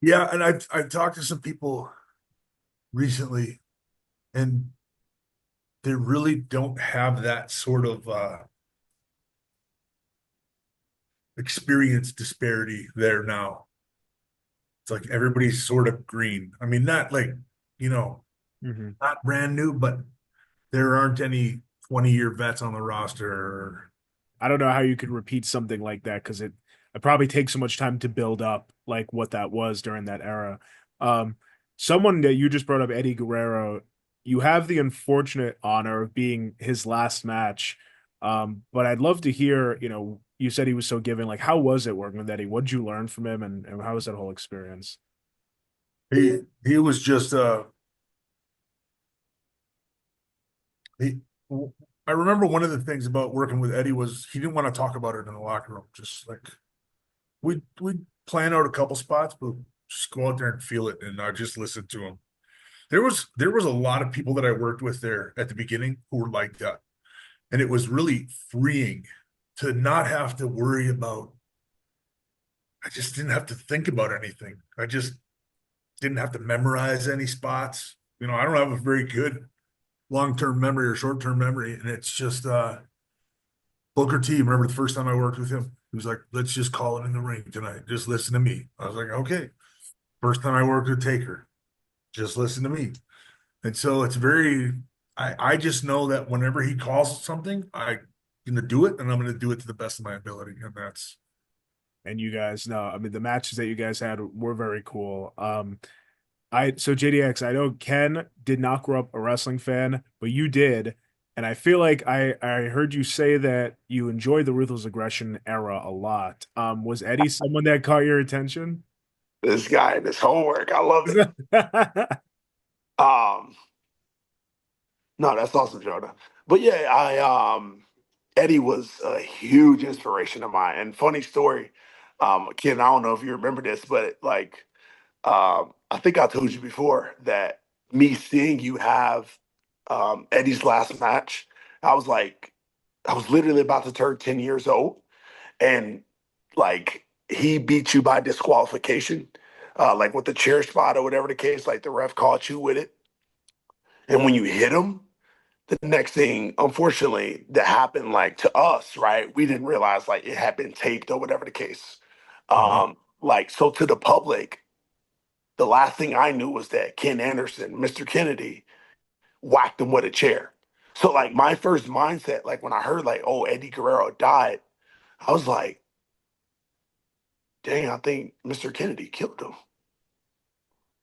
Speaker 1: Yeah, and I've talked to some people recently, and they really don't have that sort of experience disparity there now. It's like everybody's sort of green. I mean, not like, you know,
Speaker 2: Mhm.
Speaker 1: not brand new, but there aren't any 20-year vets on the roster.
Speaker 2: I don't know how you could repeat something like that because it probably takes so much time to build up like what that was during that era. Um, Someone that you just brought up, Eddie Guerrero, you have the unfortunate honor of being his last match. But I'd love to hear, you said he was so giving. Like, how was it working with Eddie? What did you learn from him, and how was that whole experience?
Speaker 1: He was just he I remember one of the things about working with Eddie was he didn't want to talk about it in the locker room. Just like we'd plan out a couple spots, but just go out there and feel it, and I just listen to him. There was a lot of people that I worked with there at the beginning who were like that, and it was really freeing to not have to worry about. I just didn't have to think about anything. I just didn't have to memorize any spots. I don't have a very good long-term memory or short-term memory, and it's just Booker T. Remember the first time I worked with him? He was like, "Let's just call it in the ring tonight. Just listen to me." I was like, "Okay." First time I worked with Taker, just listen to me. And so it's very. I just know that whenever he calls something, I'm gonna do it, and I'm gonna do it to the best of my ability, and that's.
Speaker 2: And you guys know, I mean, the matches that you guys had were very cool. So JDX, I know Ken did not grow up a wrestling fan, but you did. And I feel like I heard you say that you enjoyed the Ruthless Aggression era a lot. Was Eddie someone that caught your attention?
Speaker 3: This guy, this homework, I love it. Um, no, that's awesome, Jonah. But yeah, Eddie was a huge inspiration of mine. And funny story, Ken, I don't know if you remember this, but like I think I told you before that me seeing you have Eddie's last match, I was like, I was literally about to turn 10 years old. And like he beat you by disqualification, like with the chair spot or whatever the case, like the ref caught you with it. And when you hit him, the next thing, unfortunately, that happened like to us, right? We didn't realize like it had been taped or whatever the case. Like so to the public, the last thing I knew was that Ken Anderson, Mr. Kennedy, whacked him with a chair. So like my first mindset, like when I heard like, oh, Eddie Guerrero died, I was like, dang, I think Mr. Kennedy killed him.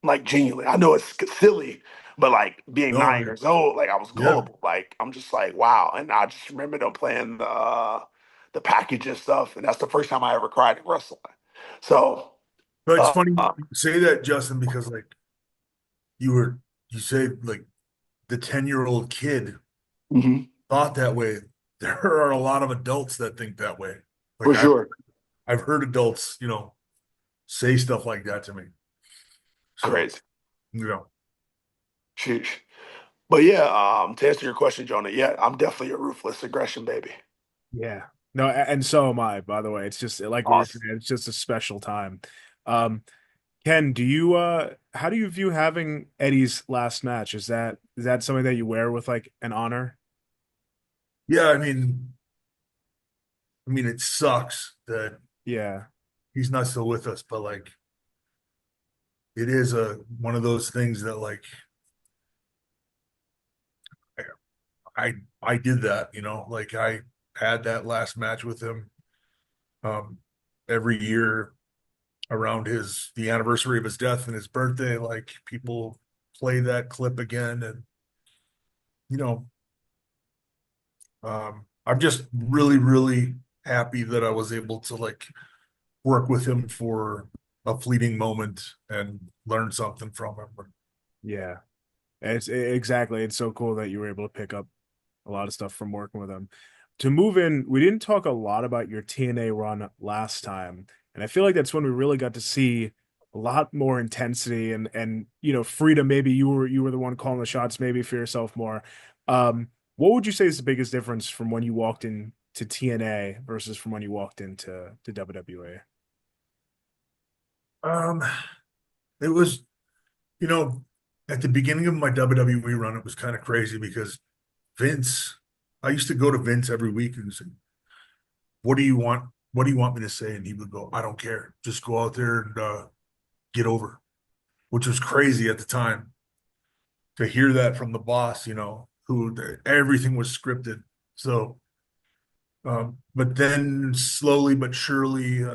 Speaker 3: Like genuinely. I know it's silly, but like being
Speaker 1: No,
Speaker 3: 9 years old, like I was
Speaker 1: yeah,
Speaker 3: gullible. Like I'm just like, wow. And I just remember them playing the package and stuff. And that's the first time I ever cried in wrestling. So
Speaker 1: but it's
Speaker 3: uh,
Speaker 1: funny
Speaker 3: uh,
Speaker 1: you say that, Justin, because like you were you say like the 10-year-old kid
Speaker 3: mhm,
Speaker 1: thought that way. There are a lot of adults that think that way. Like
Speaker 3: for sure.
Speaker 1: I've heard adults, say stuff like that to me. So,
Speaker 3: Crazy.
Speaker 1: you know,
Speaker 3: Sheesh. But yeah, to answer your question, Jonah, yeah, I'm definitely a ruthless aggression baby.
Speaker 2: Yeah. No, and so am I, by the way. It's just like we were
Speaker 3: Awesome.
Speaker 2: saying, it's just a special time. Um, Ken, how do you view having Eddie's last match? Is that something that you wear with like an honor?
Speaker 1: yeah, I mean, it sucks that
Speaker 2: Yeah.
Speaker 1: he's not still with us, but like, it is a one of those things that like, I I did that, like I had that last match with him, um, every year around the anniversary of his death and his birthday, like people play that clip again, and you know, I'm just really, really happy that I was able to like work with him for a fleeting moment and learn something from him.
Speaker 2: Yeah. Exactly. It's so cool that you were able to pick up a lot of stuff from working with him. To move in, we didn't talk a lot about your TNA run last time, and I feel like that's when we really got to see a lot more intensity and freedom. Maybe you were the one calling the shots, maybe for yourself more. What would you say is the biggest difference from when you walked into TNA versus from when you walked into WWE?
Speaker 1: Um, It was, you know, at the beginning of my WWE run, it was kind of crazy because Vince, I used to go to Vince every week and say, "What do you want? What do you want me to say?" And he would go, "I don't care. Just go out there and get over," which was crazy at the time to hear that from the boss, who everything was scripted. So, but then slowly but surely,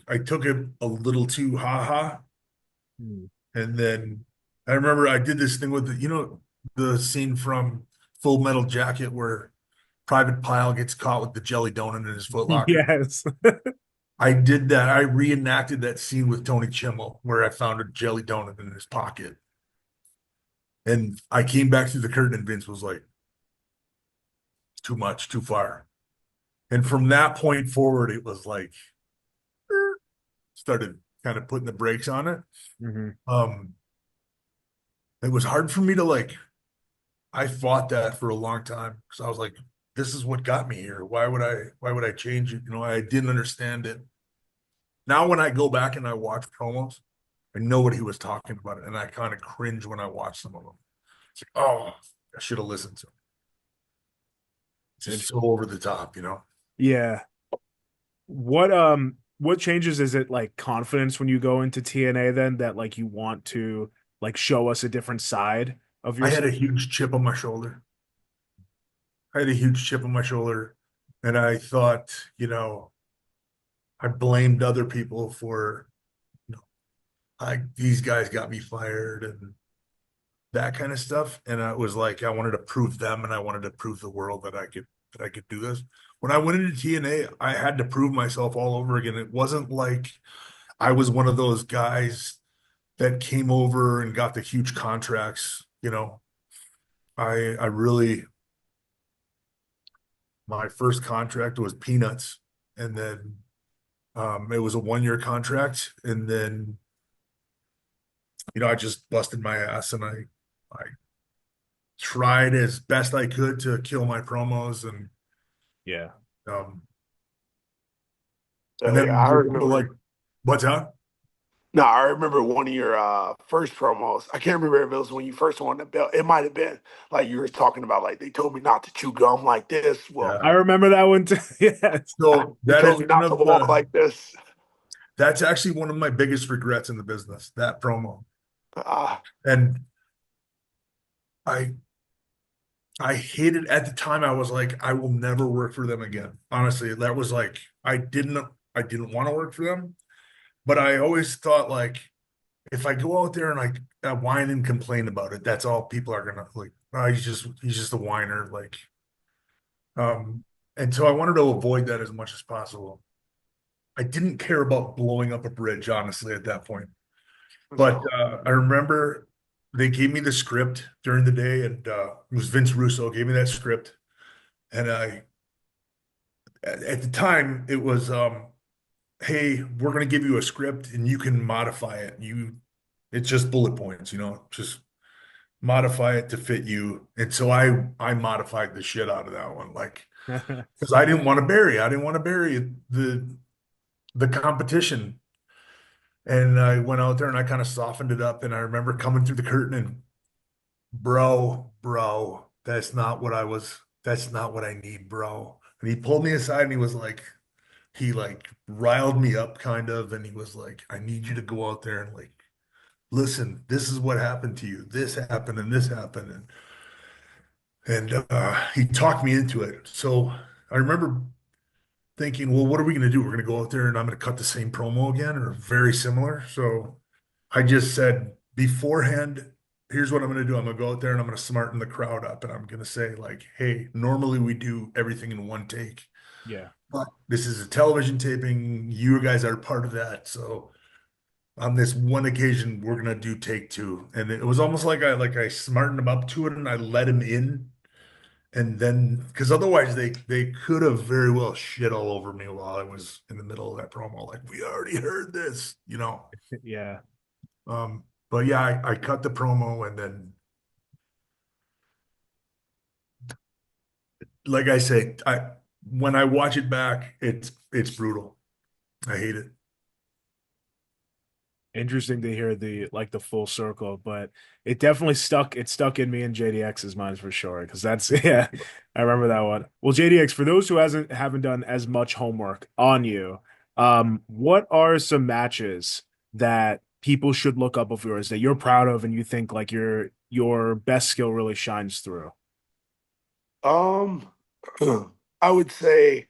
Speaker 1: I took it a little too ha,
Speaker 2: Hmm.
Speaker 1: and then I remember I did this thing with the scene from Full Metal Jacket where Private Pile gets caught with the jelly donut in his foot locker.
Speaker 2: Yes.
Speaker 1: I did that. I reenacted that scene with Tony Chimmel where I found a jelly donut in his pocket. And I came back through the curtain and Vince was like, too much, too far. And from that point forward, it was like, started kind of putting the brakes on it.
Speaker 2: Hmm.
Speaker 1: Um, it was hard for me to I fought that for a long time because I was like, this is what got me here. Why would I change it? I didn't understand it. Now when I go back and I watch promos, I know what he was talking about, and I kind of cringe when I watch some of them. It's like, oh, I should have listened to him.
Speaker 2: It's
Speaker 1: Just
Speaker 2: interesting.
Speaker 1: so over the top.
Speaker 2: Yeah. What changes? Is it like confidence when you go into TNA then that like you want to like show us a different side of
Speaker 1: I had
Speaker 2: yourself?
Speaker 1: a huge chip on my shoulder. I had a huge chip on my shoulder, and I thought, I blamed other people for, these guys got me fired and that kind of stuff. And I was like, I wanted to prove them and I wanted to prove the world that I could do this. When I went into TNA, I had to prove myself all over again. It wasn't like I was one of those guys that came over and got the huge contracts. I really my first contract was peanuts, and then it was a 1 year contract, and then I just busted my ass and I tried as best I could to kill my promos
Speaker 2: Yeah.
Speaker 1: um and
Speaker 3: So
Speaker 1: then
Speaker 3: yeah, I
Speaker 1: like
Speaker 3: remember.
Speaker 1: what's that?
Speaker 3: No, I remember one of your first promos. I can't remember if it was when you first won the belt. It might have been like you were talking about, like they told me not to chew gum like this. Well,
Speaker 2: I
Speaker 1: Yeah.
Speaker 2: remember that one too. Yes.
Speaker 1: So
Speaker 3: they
Speaker 1: that
Speaker 3: told
Speaker 1: is
Speaker 3: me
Speaker 1: one
Speaker 3: not to
Speaker 1: of
Speaker 3: walk
Speaker 1: the
Speaker 3: like this.
Speaker 1: that's actually one of my biggest regrets in the business, that promo.
Speaker 3: Uh,
Speaker 1: And I I hated at the time. I was like, I will never work for them again. Honestly, that was like I didn't want to work for them, but I always thought like if I go out there and I whine and complain about it, that's all people are gonna like. Oh, he's just a whiner, like. Um, and so I wanted to avoid that as much as possible. I didn't care about blowing up a bridge, honestly, at that point. But
Speaker 3: so
Speaker 1: I remember they gave me the script during the day, and it was Vince Russo gave me that script, and at the time it was hey, we're going to give you a script and you can modify it. It's just bullet points, just modify it to fit you. And so I modified the shit out of that one, like because I didn't want to bury the competition. And I went out there and I kind of softened it up. And I remember coming through the curtain and bro, that's not what I need, bro. And he pulled me aside and he like riled me up kind of, and he was like, I need you to go out there and like, listen, this is what happened to you. This happened and this happened. And he talked me into it. So I remember thinking, well, what are we going to do? We're going to go out there and I'm going to cut the same promo again or very similar. So I just said beforehand, here's what I'm going to do. I'm going to go out there and I'm going to smarten the crowd up. And I'm going to say, like, hey, normally we do everything in one take,
Speaker 2: Yeah.
Speaker 1: but this is a television taping. You guys are part of that. So on this one occasion, we're going to do take two. And it was almost like I smartened him up to it and I let him in. And then, because otherwise they could have very well shit all over me while I was in the middle of that promo. Like, we already heard this.
Speaker 2: Yeah.
Speaker 1: But yeah, I cut the promo and then, like I say, I when I watch it back, it's brutal. I hate it.
Speaker 2: Interesting to hear the full circle, but it definitely stuck. It stuck in me and JDX's minds for sure. Because that's yeah, I remember that one. Well, JDX, for those who haven't done as much homework on you, what are some matches that people should look up of yours that you're proud of and you think like your best skill really shines through?
Speaker 3: Um, I would say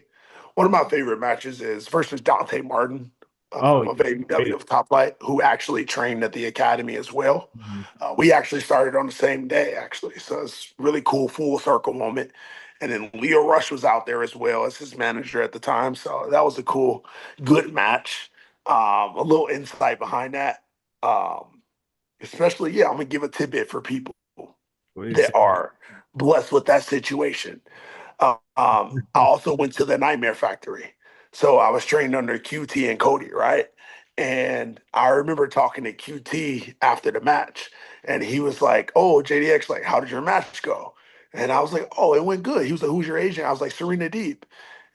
Speaker 3: one of my favorite matches is versus Dante Martin
Speaker 2: Oh,
Speaker 3: of AEW
Speaker 2: great.
Speaker 3: of Top Flight, who actually trained at the academy as well.
Speaker 2: Mhm.
Speaker 3: We actually started on the same day, actually, so it's really cool, full circle moment. And then Leo Rush was out there as well as his manager at the time, so that was a cool, good match. A little insight behind that, especially, yeah, I'm gonna give a tidbit for people
Speaker 2: Please.
Speaker 3: that are blessed with that situation. I also went to the Nightmare Factory. So I was trained under QT and Cody, right? And I remember talking to QT after the match, and he was like, "Oh, JDX, like, how did your match go?" And I was like, "Oh, it went good." He was like, "Who's your agent?" I was like, "Serena Deep."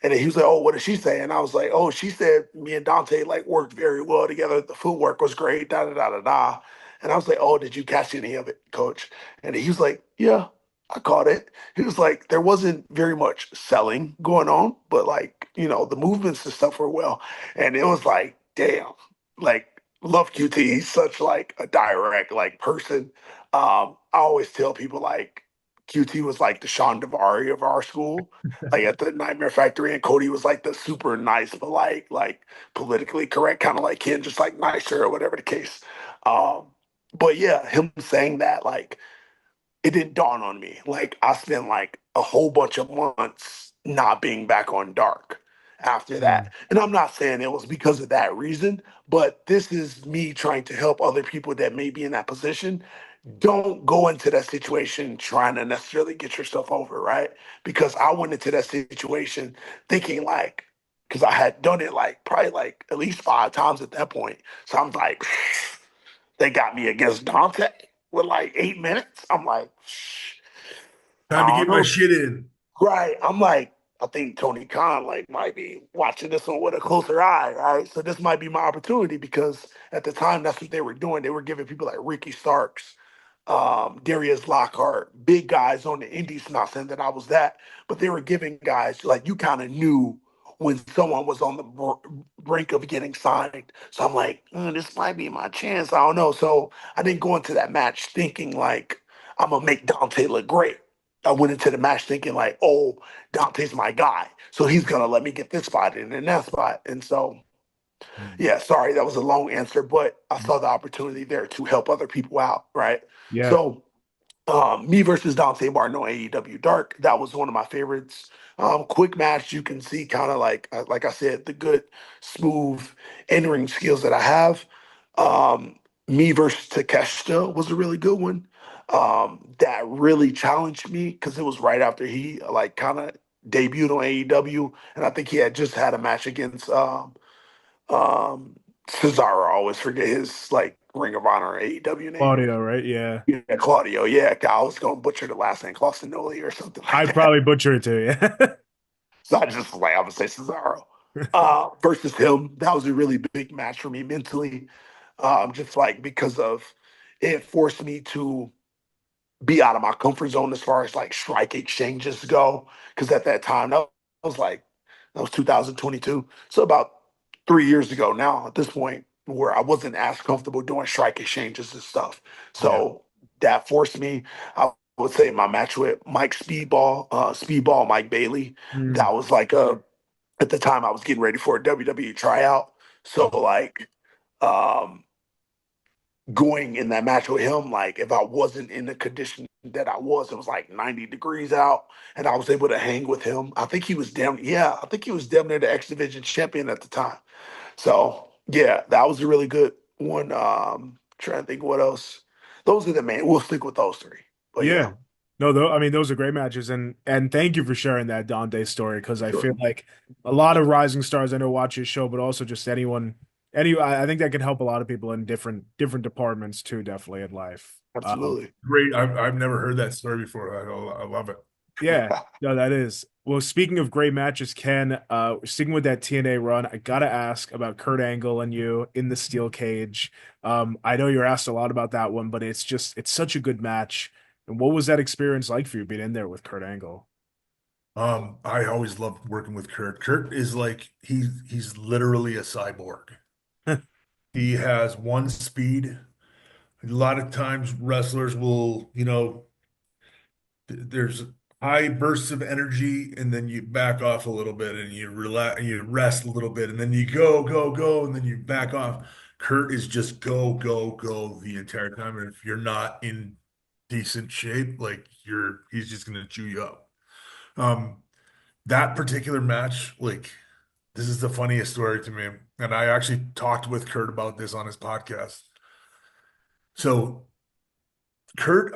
Speaker 3: And then he was like, "Oh, what did she say?" And I was like, "Oh, she said me and Dante like worked very well together. The footwork was great, da da da da da." And I was like, "Oh, did you catch any of it, Coach?" And he was like, "Yeah, I caught it." He was like, there wasn't very much selling going on, but like, the movements and stuff were well. And it was like, damn, like, love QT. He's such like a direct like person. I always tell people like QT was like the Sean Devari of our school, like at the Nightmare Factory, and Cody was like the super nice, polite, like politically correct, kind of like Ken, just like nicer or whatever the case. Um, but yeah, him saying that, like, it didn't dawn on me. Like I spent like a whole bunch of months not being back on dark after
Speaker 2: Mm.
Speaker 3: that. And I'm not saying it was because of that reason, but this is me trying to help other people that may be in that position. Don't go into that situation trying to necessarily get yourself over, right? Because I went into that situation thinking like, because I had done it like probably like at least 5 times at that point. So I'm like, they got me against Dante with like 8 minutes. I'm like,
Speaker 1: Time to
Speaker 3: I don't
Speaker 1: get my
Speaker 3: know.
Speaker 1: shit in.
Speaker 3: Right. I'm like, I think Tony Khan like might be watching this one with a closer eye, right? So this might be my opportunity because at the time that's what they were doing. They were giving people like Ricky Starks, Darius Lockhart, big guys on the indies. Not saying that I was that, but they were giving guys like you kind of knew when someone was on the brink of getting signed. So I'm like, this might be my chance. I don't know. So I didn't go into that match thinking like I'm gonna make Dante look great. I went into the match thinking like, oh, Dante's my guy, so he's gonna let me get this spot and that spot. And so,
Speaker 2: Mm.
Speaker 3: yeah, sorry, that was a long answer, but I saw the opportunity there to help other people out, right?
Speaker 2: Yeah.
Speaker 3: So, me versus Dante Martin on AEW Dark, that was one of my favorites. Quick match, you can see kind of like I said, the good, smooth entering skills that I have. Me versus Takeshita was a really good one. That really challenged me because it was right after he like kind of debuted on AEW, and I think he had just had a match against Cesaro. I always forget his like Ring of Honor AEW name.
Speaker 2: Audio, right? Yeah.
Speaker 3: Yeah, Claudio. Yeah, I was going to butcher the last name, Clausinoli or something like
Speaker 2: I'd
Speaker 3: that.
Speaker 2: probably butcher it too. Yeah.
Speaker 3: So I just like I'm gonna say Cesaro versus him. That was a really big match for me mentally, just like because of it forced me to be out of my comfort zone as far as like strike exchanges go. Because at that time, that was 2022, so about 3 years ago now. At this point, where I wasn't as comfortable doing strike exchanges and stuff,
Speaker 2: Yeah.
Speaker 3: so that forced me. I would say my match with Speedball Mike Bailey.
Speaker 2: Mm.
Speaker 3: That was like a at the time I was getting ready for a WWE tryout, so like. Um, Going in that match with him, like if I wasn't in the condition that I was, it was like 90 degrees out, and I was able to hang with him. I think he was damn near the X Division champion at the time. So yeah, that was a really good one. Trying to think what else. Those are the main. We'll stick with those three. But yeah,
Speaker 2: Yeah. No, though, I mean, those are great matches, and thank you for sharing that Dante story because I
Speaker 3: sure,
Speaker 2: feel like a lot of rising stars I know watch your show, but also just I think that could help a lot of people in different departments too, definitely in life.
Speaker 3: absolutely.
Speaker 1: Great. I've never heard that story before. I love it.
Speaker 2: Yeah, no, that is. Well, speaking of great matches, Ken, sticking with that TNA run, I gotta ask about Kurt Angle and you in the steel cage. I know you're asked a lot about that one, but it's such a good match. And what was that experience like for you being in there with Kurt Angle?
Speaker 1: I always loved working with Kurt. Kurt is like he's literally a cyborg. He has one speed. A lot of times wrestlers will, there's high bursts of energy and then you back off a little bit and you relax and you rest a little bit and then you go, go, go, and then you back off. Kurt is just go, go, go the entire time. And if you're not in decent shape, like he's just gonna chew you up. Um, that particular match, like this is the funniest story to me. And I actually talked with Kurt about this on his podcast. So Kurt,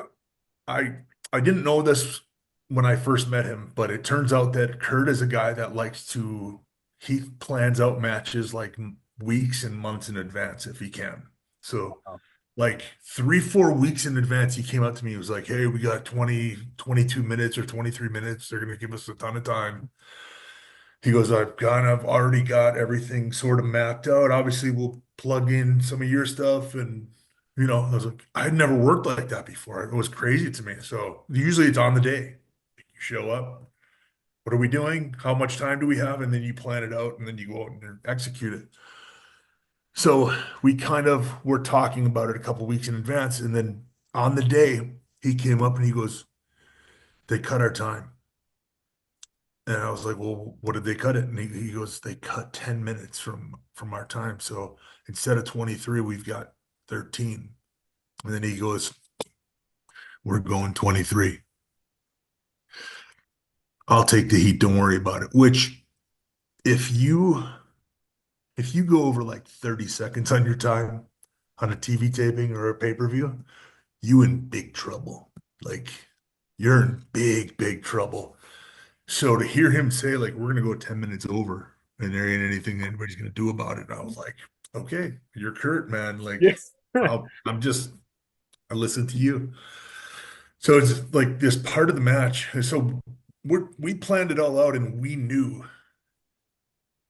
Speaker 1: I I didn't know this when I first met him, but it turns out that Kurt is a guy that likes to he plans out matches like weeks and months in advance if he can. So like 3, 4 weeks in advance, he came up to me. He was like, "Hey, we got 20, 22 minutes or 23 minutes. They're gonna give us a ton of time." He goes, I've already got everything sort of mapped out. Obviously, we'll plug in some of your stuff. And, I was like, I had never worked like that before. It was crazy to me. So usually it's on the day. You show up. What are we doing? How much time do we have? And then you plan it out and then you go out and execute it. So we kind of were talking about it a couple weeks in advance. And then on the day, he came up and he goes, they cut our time. And I was like, well, what did they cut it? And he goes, they cut 10 minutes from our time. So instead of 23, we've got 13. And then he goes, we're going 23. I'll take the heat. Don't worry about it. Which if you go over like 30 seconds on your time on a TV taping or a pay-per-view, you in big trouble. Like you're in big, big trouble. So to hear him say, like, we're gonna go 10 minutes over and there ain't anything anybody's gonna do about it, I was like, okay, you're Kurt, man. Like,
Speaker 2: Yes.
Speaker 1: I listen to you. So it's like this part of the match. So we planned it all out and we knew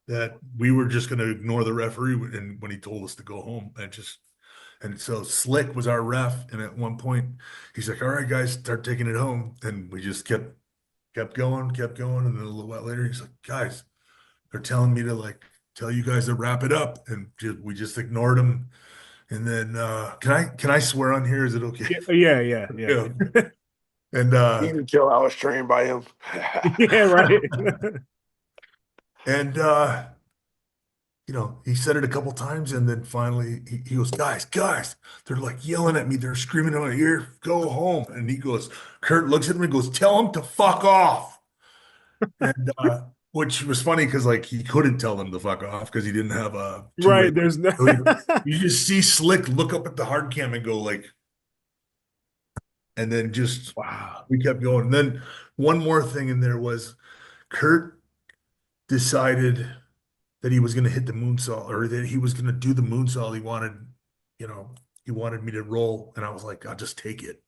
Speaker 1: that we were just gonna ignore the referee and when he told us to go home and so Slick was our ref. And at one point he's like, all right, guys, start taking it home. And we just kept going, kept going. And then a little while later, he's like, guys, they're telling me to like tell you guys to wrap it up. And we just ignored him. And then can I swear on here? Is it okay?
Speaker 2: Yeah.
Speaker 1: Yeah. And
Speaker 3: You can tell I was trained by him.
Speaker 2: Yeah, right.
Speaker 1: and he said it a couple times and then finally he goes, guys, they're like yelling at me, they're screaming in my ear, go home. And he goes, Kurt looks at me and goes, tell him to fuck off. And which was funny because like he couldn't tell them to fuck off because he didn't have a two-way.
Speaker 2: Right. There's no.
Speaker 1: So you just see Slick look up at the hard cam and go like, and then just
Speaker 2: Wow.
Speaker 1: we kept going. And then one more thing in there was Kurt decided that he was going to hit the moonsault or that he was going to do the moonsault. He wanted me to roll, and I was like, I'll just take it.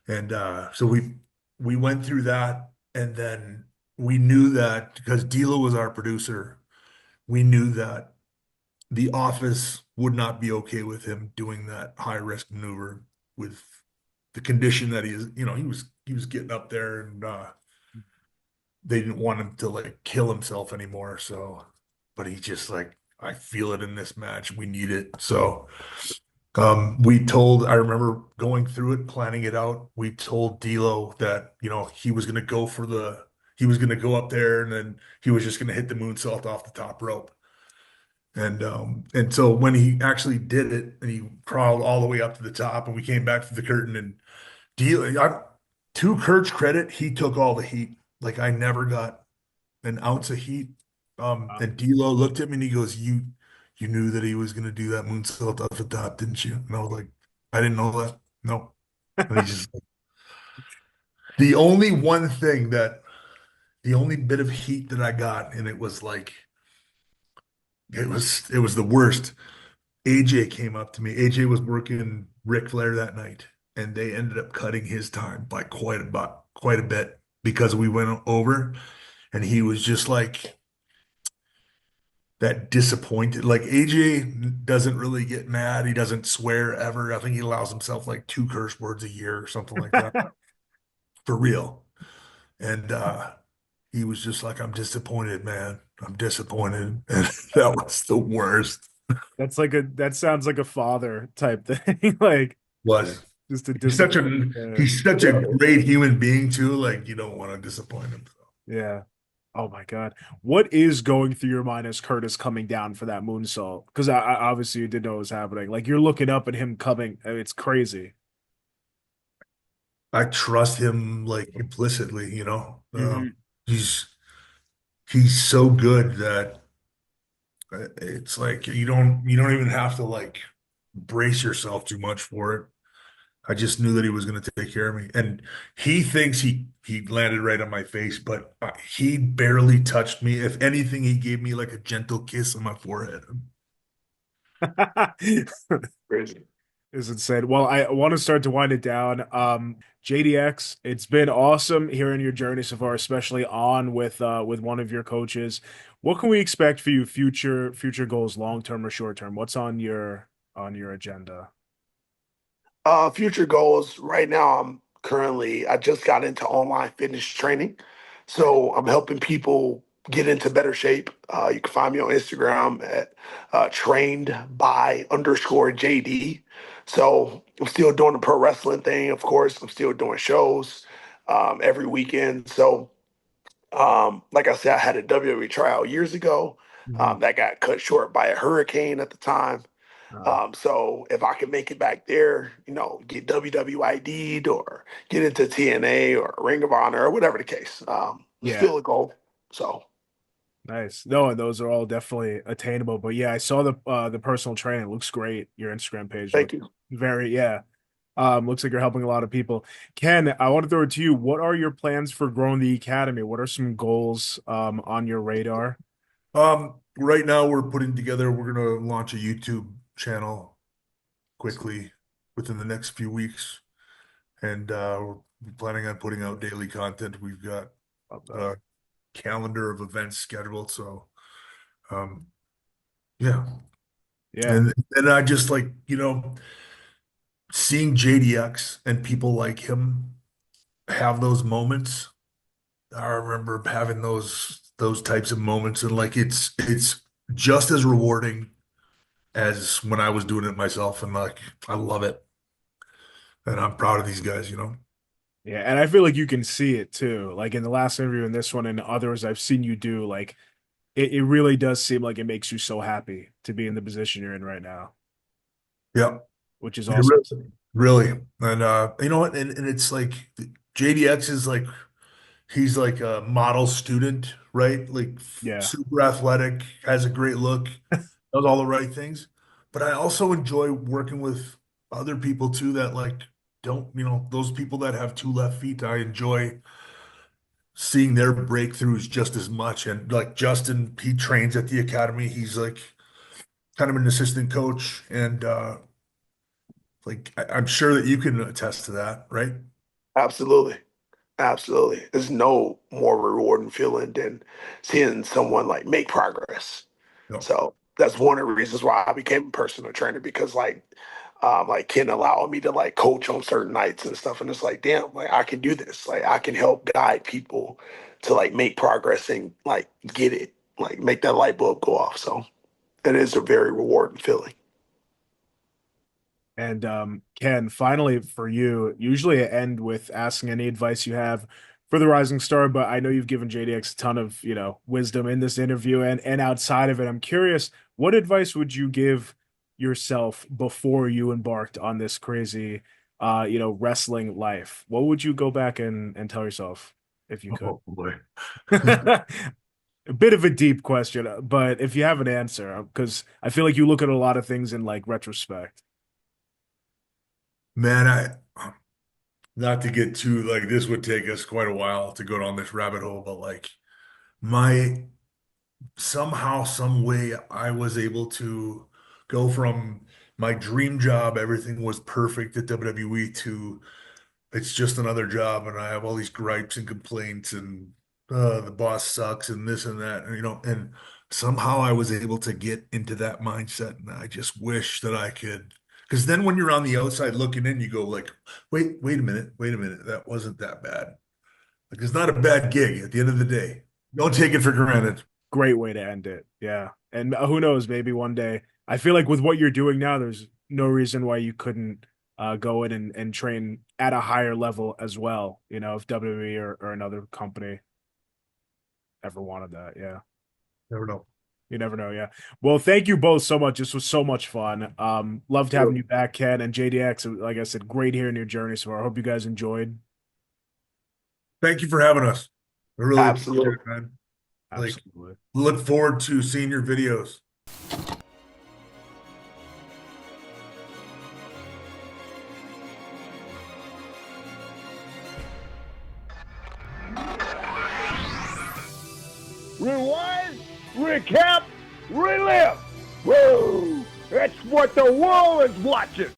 Speaker 1: And so we went through that, and then we knew that because D'Lo was our producer, we knew that the office would not be okay with him doing that high risk maneuver with the condition that he is. He was getting up there, and they didn't want him to like kill himself anymore. So, but he just like, I feel it in this match. We need it. So I remember going through it, planning it out. We told D'Lo that, he was going to he was going to go up there and then he was just going to hit the moonsault off the top rope. And so when he actually did it and he crawled all the way up to the top and we came back to the curtain and to Kurt's credit, he took all the heat. Like I never got an ounce of heat. And D'Lo looked at me and he goes, you knew that he was going to do that moonsault off the top, didn't you? And I was like, I didn't know that. No. And he just, the only bit of heat that I got, and it was like, it was the worst. AJ came up to me. AJ was working Ric Flair that night, and they ended up cutting his time by quite a bit. because we went over, and he was just like that disappointed. Like AJ doesn't really get mad. He doesn't swear ever. I think he allows himself like two curse words a year or something like that. For real. And he was just like, I'm disappointed, man. I'm disappointed. And that was the worst.
Speaker 2: That sounds like a father type thing. Like
Speaker 1: Was
Speaker 2: just a
Speaker 1: he's such
Speaker 2: disappointment.
Speaker 1: a he's such a great human being too. Like you don't want to disappoint him. So.
Speaker 2: Yeah. Oh my God. What is going through your mind as Curtis coming down for that moonsault? Because obviously you did know it was happening. Like you're looking up at him coming. I mean, it's crazy.
Speaker 1: I trust him like implicitly, you know.
Speaker 2: Hmm.
Speaker 1: He's he's so good that it's like you don't even have to like brace yourself too much for it. I just knew that he was going to take care of me, and he thinks he landed right on my face, but he barely touched me. If anything, he gave me like a gentle kiss on my forehead.
Speaker 3: Crazy.
Speaker 2: Is insane. Well, I want to start to wind it down. JDX, it's been awesome hearing your journey so far, especially on with one of your coaches. What can we expect for you future goals, long term or short term? What's on your agenda?
Speaker 3: Future goals. Right now, I just got into online fitness training. So I'm helping people get into better shape. You can find me on Instagram at trained by underscore JD. So I'm still doing the pro wrestling thing, of course. I'm still doing shows every weekend. So, like I said, I had a WWE tryout years ago
Speaker 2: Mhm.
Speaker 3: that got cut short by a hurricane at the time.
Speaker 2: Uh,
Speaker 3: So if I can make it back there, get WWID'd or get into TNA or Ring of Honor or whatever the case, it's
Speaker 2: yeah,
Speaker 3: still a goal. So
Speaker 2: nice. No, those are all definitely attainable. But yeah, I saw the personal training. It looks great. Your Instagram page
Speaker 3: thank
Speaker 2: looks
Speaker 3: you.
Speaker 2: very yeah. Looks like you're helping a lot of people. Ken, I want to throw it to you. What are your plans for growing the academy? What are some goals on your radar?
Speaker 1: Right now we're gonna launch a YouTube channel quickly within the next few weeks, and we're planning on putting out daily content. We've got
Speaker 2: Love that.
Speaker 1: a calendar of events scheduled, so um, yeah.
Speaker 2: Yeah.
Speaker 1: And I just like, seeing JDX and people like him have those moments. I remember having those types of moments, and like it's just as rewarding as when I was doing it myself, and like I love it, and I'm proud of these guys.
Speaker 2: Yeah. And I feel like you can see it too. Like in the last interview and this one and others I've seen you do, like it really does seem like it makes you so happy to be in the position you're in right now,
Speaker 1: Yeah,
Speaker 2: which is
Speaker 1: it
Speaker 2: awesome.
Speaker 1: really, and you know what, and it's like JDX is like he's like a model student, right? Like
Speaker 2: Yeah.
Speaker 1: super athletic, has a great look, does all the right things. But I also enjoy working with other people too that like don't, those people that have two left feet. I enjoy seeing their breakthroughs just as much. And like Justin, he trains at the academy. He's like kind of an assistant coach. And like I'm sure that you can attest to that, right?
Speaker 3: Absolutely. Absolutely. There's no more rewarding feeling than seeing someone like make progress.
Speaker 1: No.
Speaker 3: So that's one of the reasons why I became a personal trainer because like Ken allowed me to like coach on certain nights and stuff. And it's like, damn, like I can do this. Like I can help guide people to like make progress and like get it, like make that light bulb go off. So it is a very rewarding feeling.
Speaker 2: And Ken, finally for you, usually I end with asking any advice you have for the rising star, but I know you've given JDX a ton of, wisdom in this interview and outside of it. I'm curious, what advice would you give yourself before you embarked on this crazy wrestling life? What would you go back and tell yourself if you could?
Speaker 1: Oh boy.
Speaker 2: A bit of a deep question, but if you have an answer, because I feel like you look at a lot of things in like retrospect.
Speaker 1: Man, not to get too like this would take us quite a while to go down this rabbit hole, but like my somehow, some way I was able to go from my dream job, everything was perfect at WWE to it's just another job, and I have all these gripes and complaints, and the boss sucks, and this and that, and, and somehow I was able to get into that mindset, and I just wish that I could. Because then when you're on the outside looking in, you go like, wait a minute, that wasn't that bad. Like, it's not a bad gig at the end of the day. Don't take it for granted.
Speaker 2: Great way to end it. Yeah. And who knows, maybe one day. I feel like with what you're doing now, there's no reason why you couldn't go in and train at a higher level as well, if WWE or another company ever wanted that. Yeah.
Speaker 1: Never know.
Speaker 2: You never know. Yeah. Well, thank you both so much. This was so much fun. Loved having you back, Ken and JDX. Like I said, great hearing your journey so far. I hope you guys enjoyed.
Speaker 1: Thank you for having us. I really appreciate
Speaker 3: Absolutely.
Speaker 1: it, man.
Speaker 2: Absolutely.
Speaker 1: Look forward to seeing your videos.
Speaker 5: Rewind, recap, relive. Whoa! That's what the world is watching.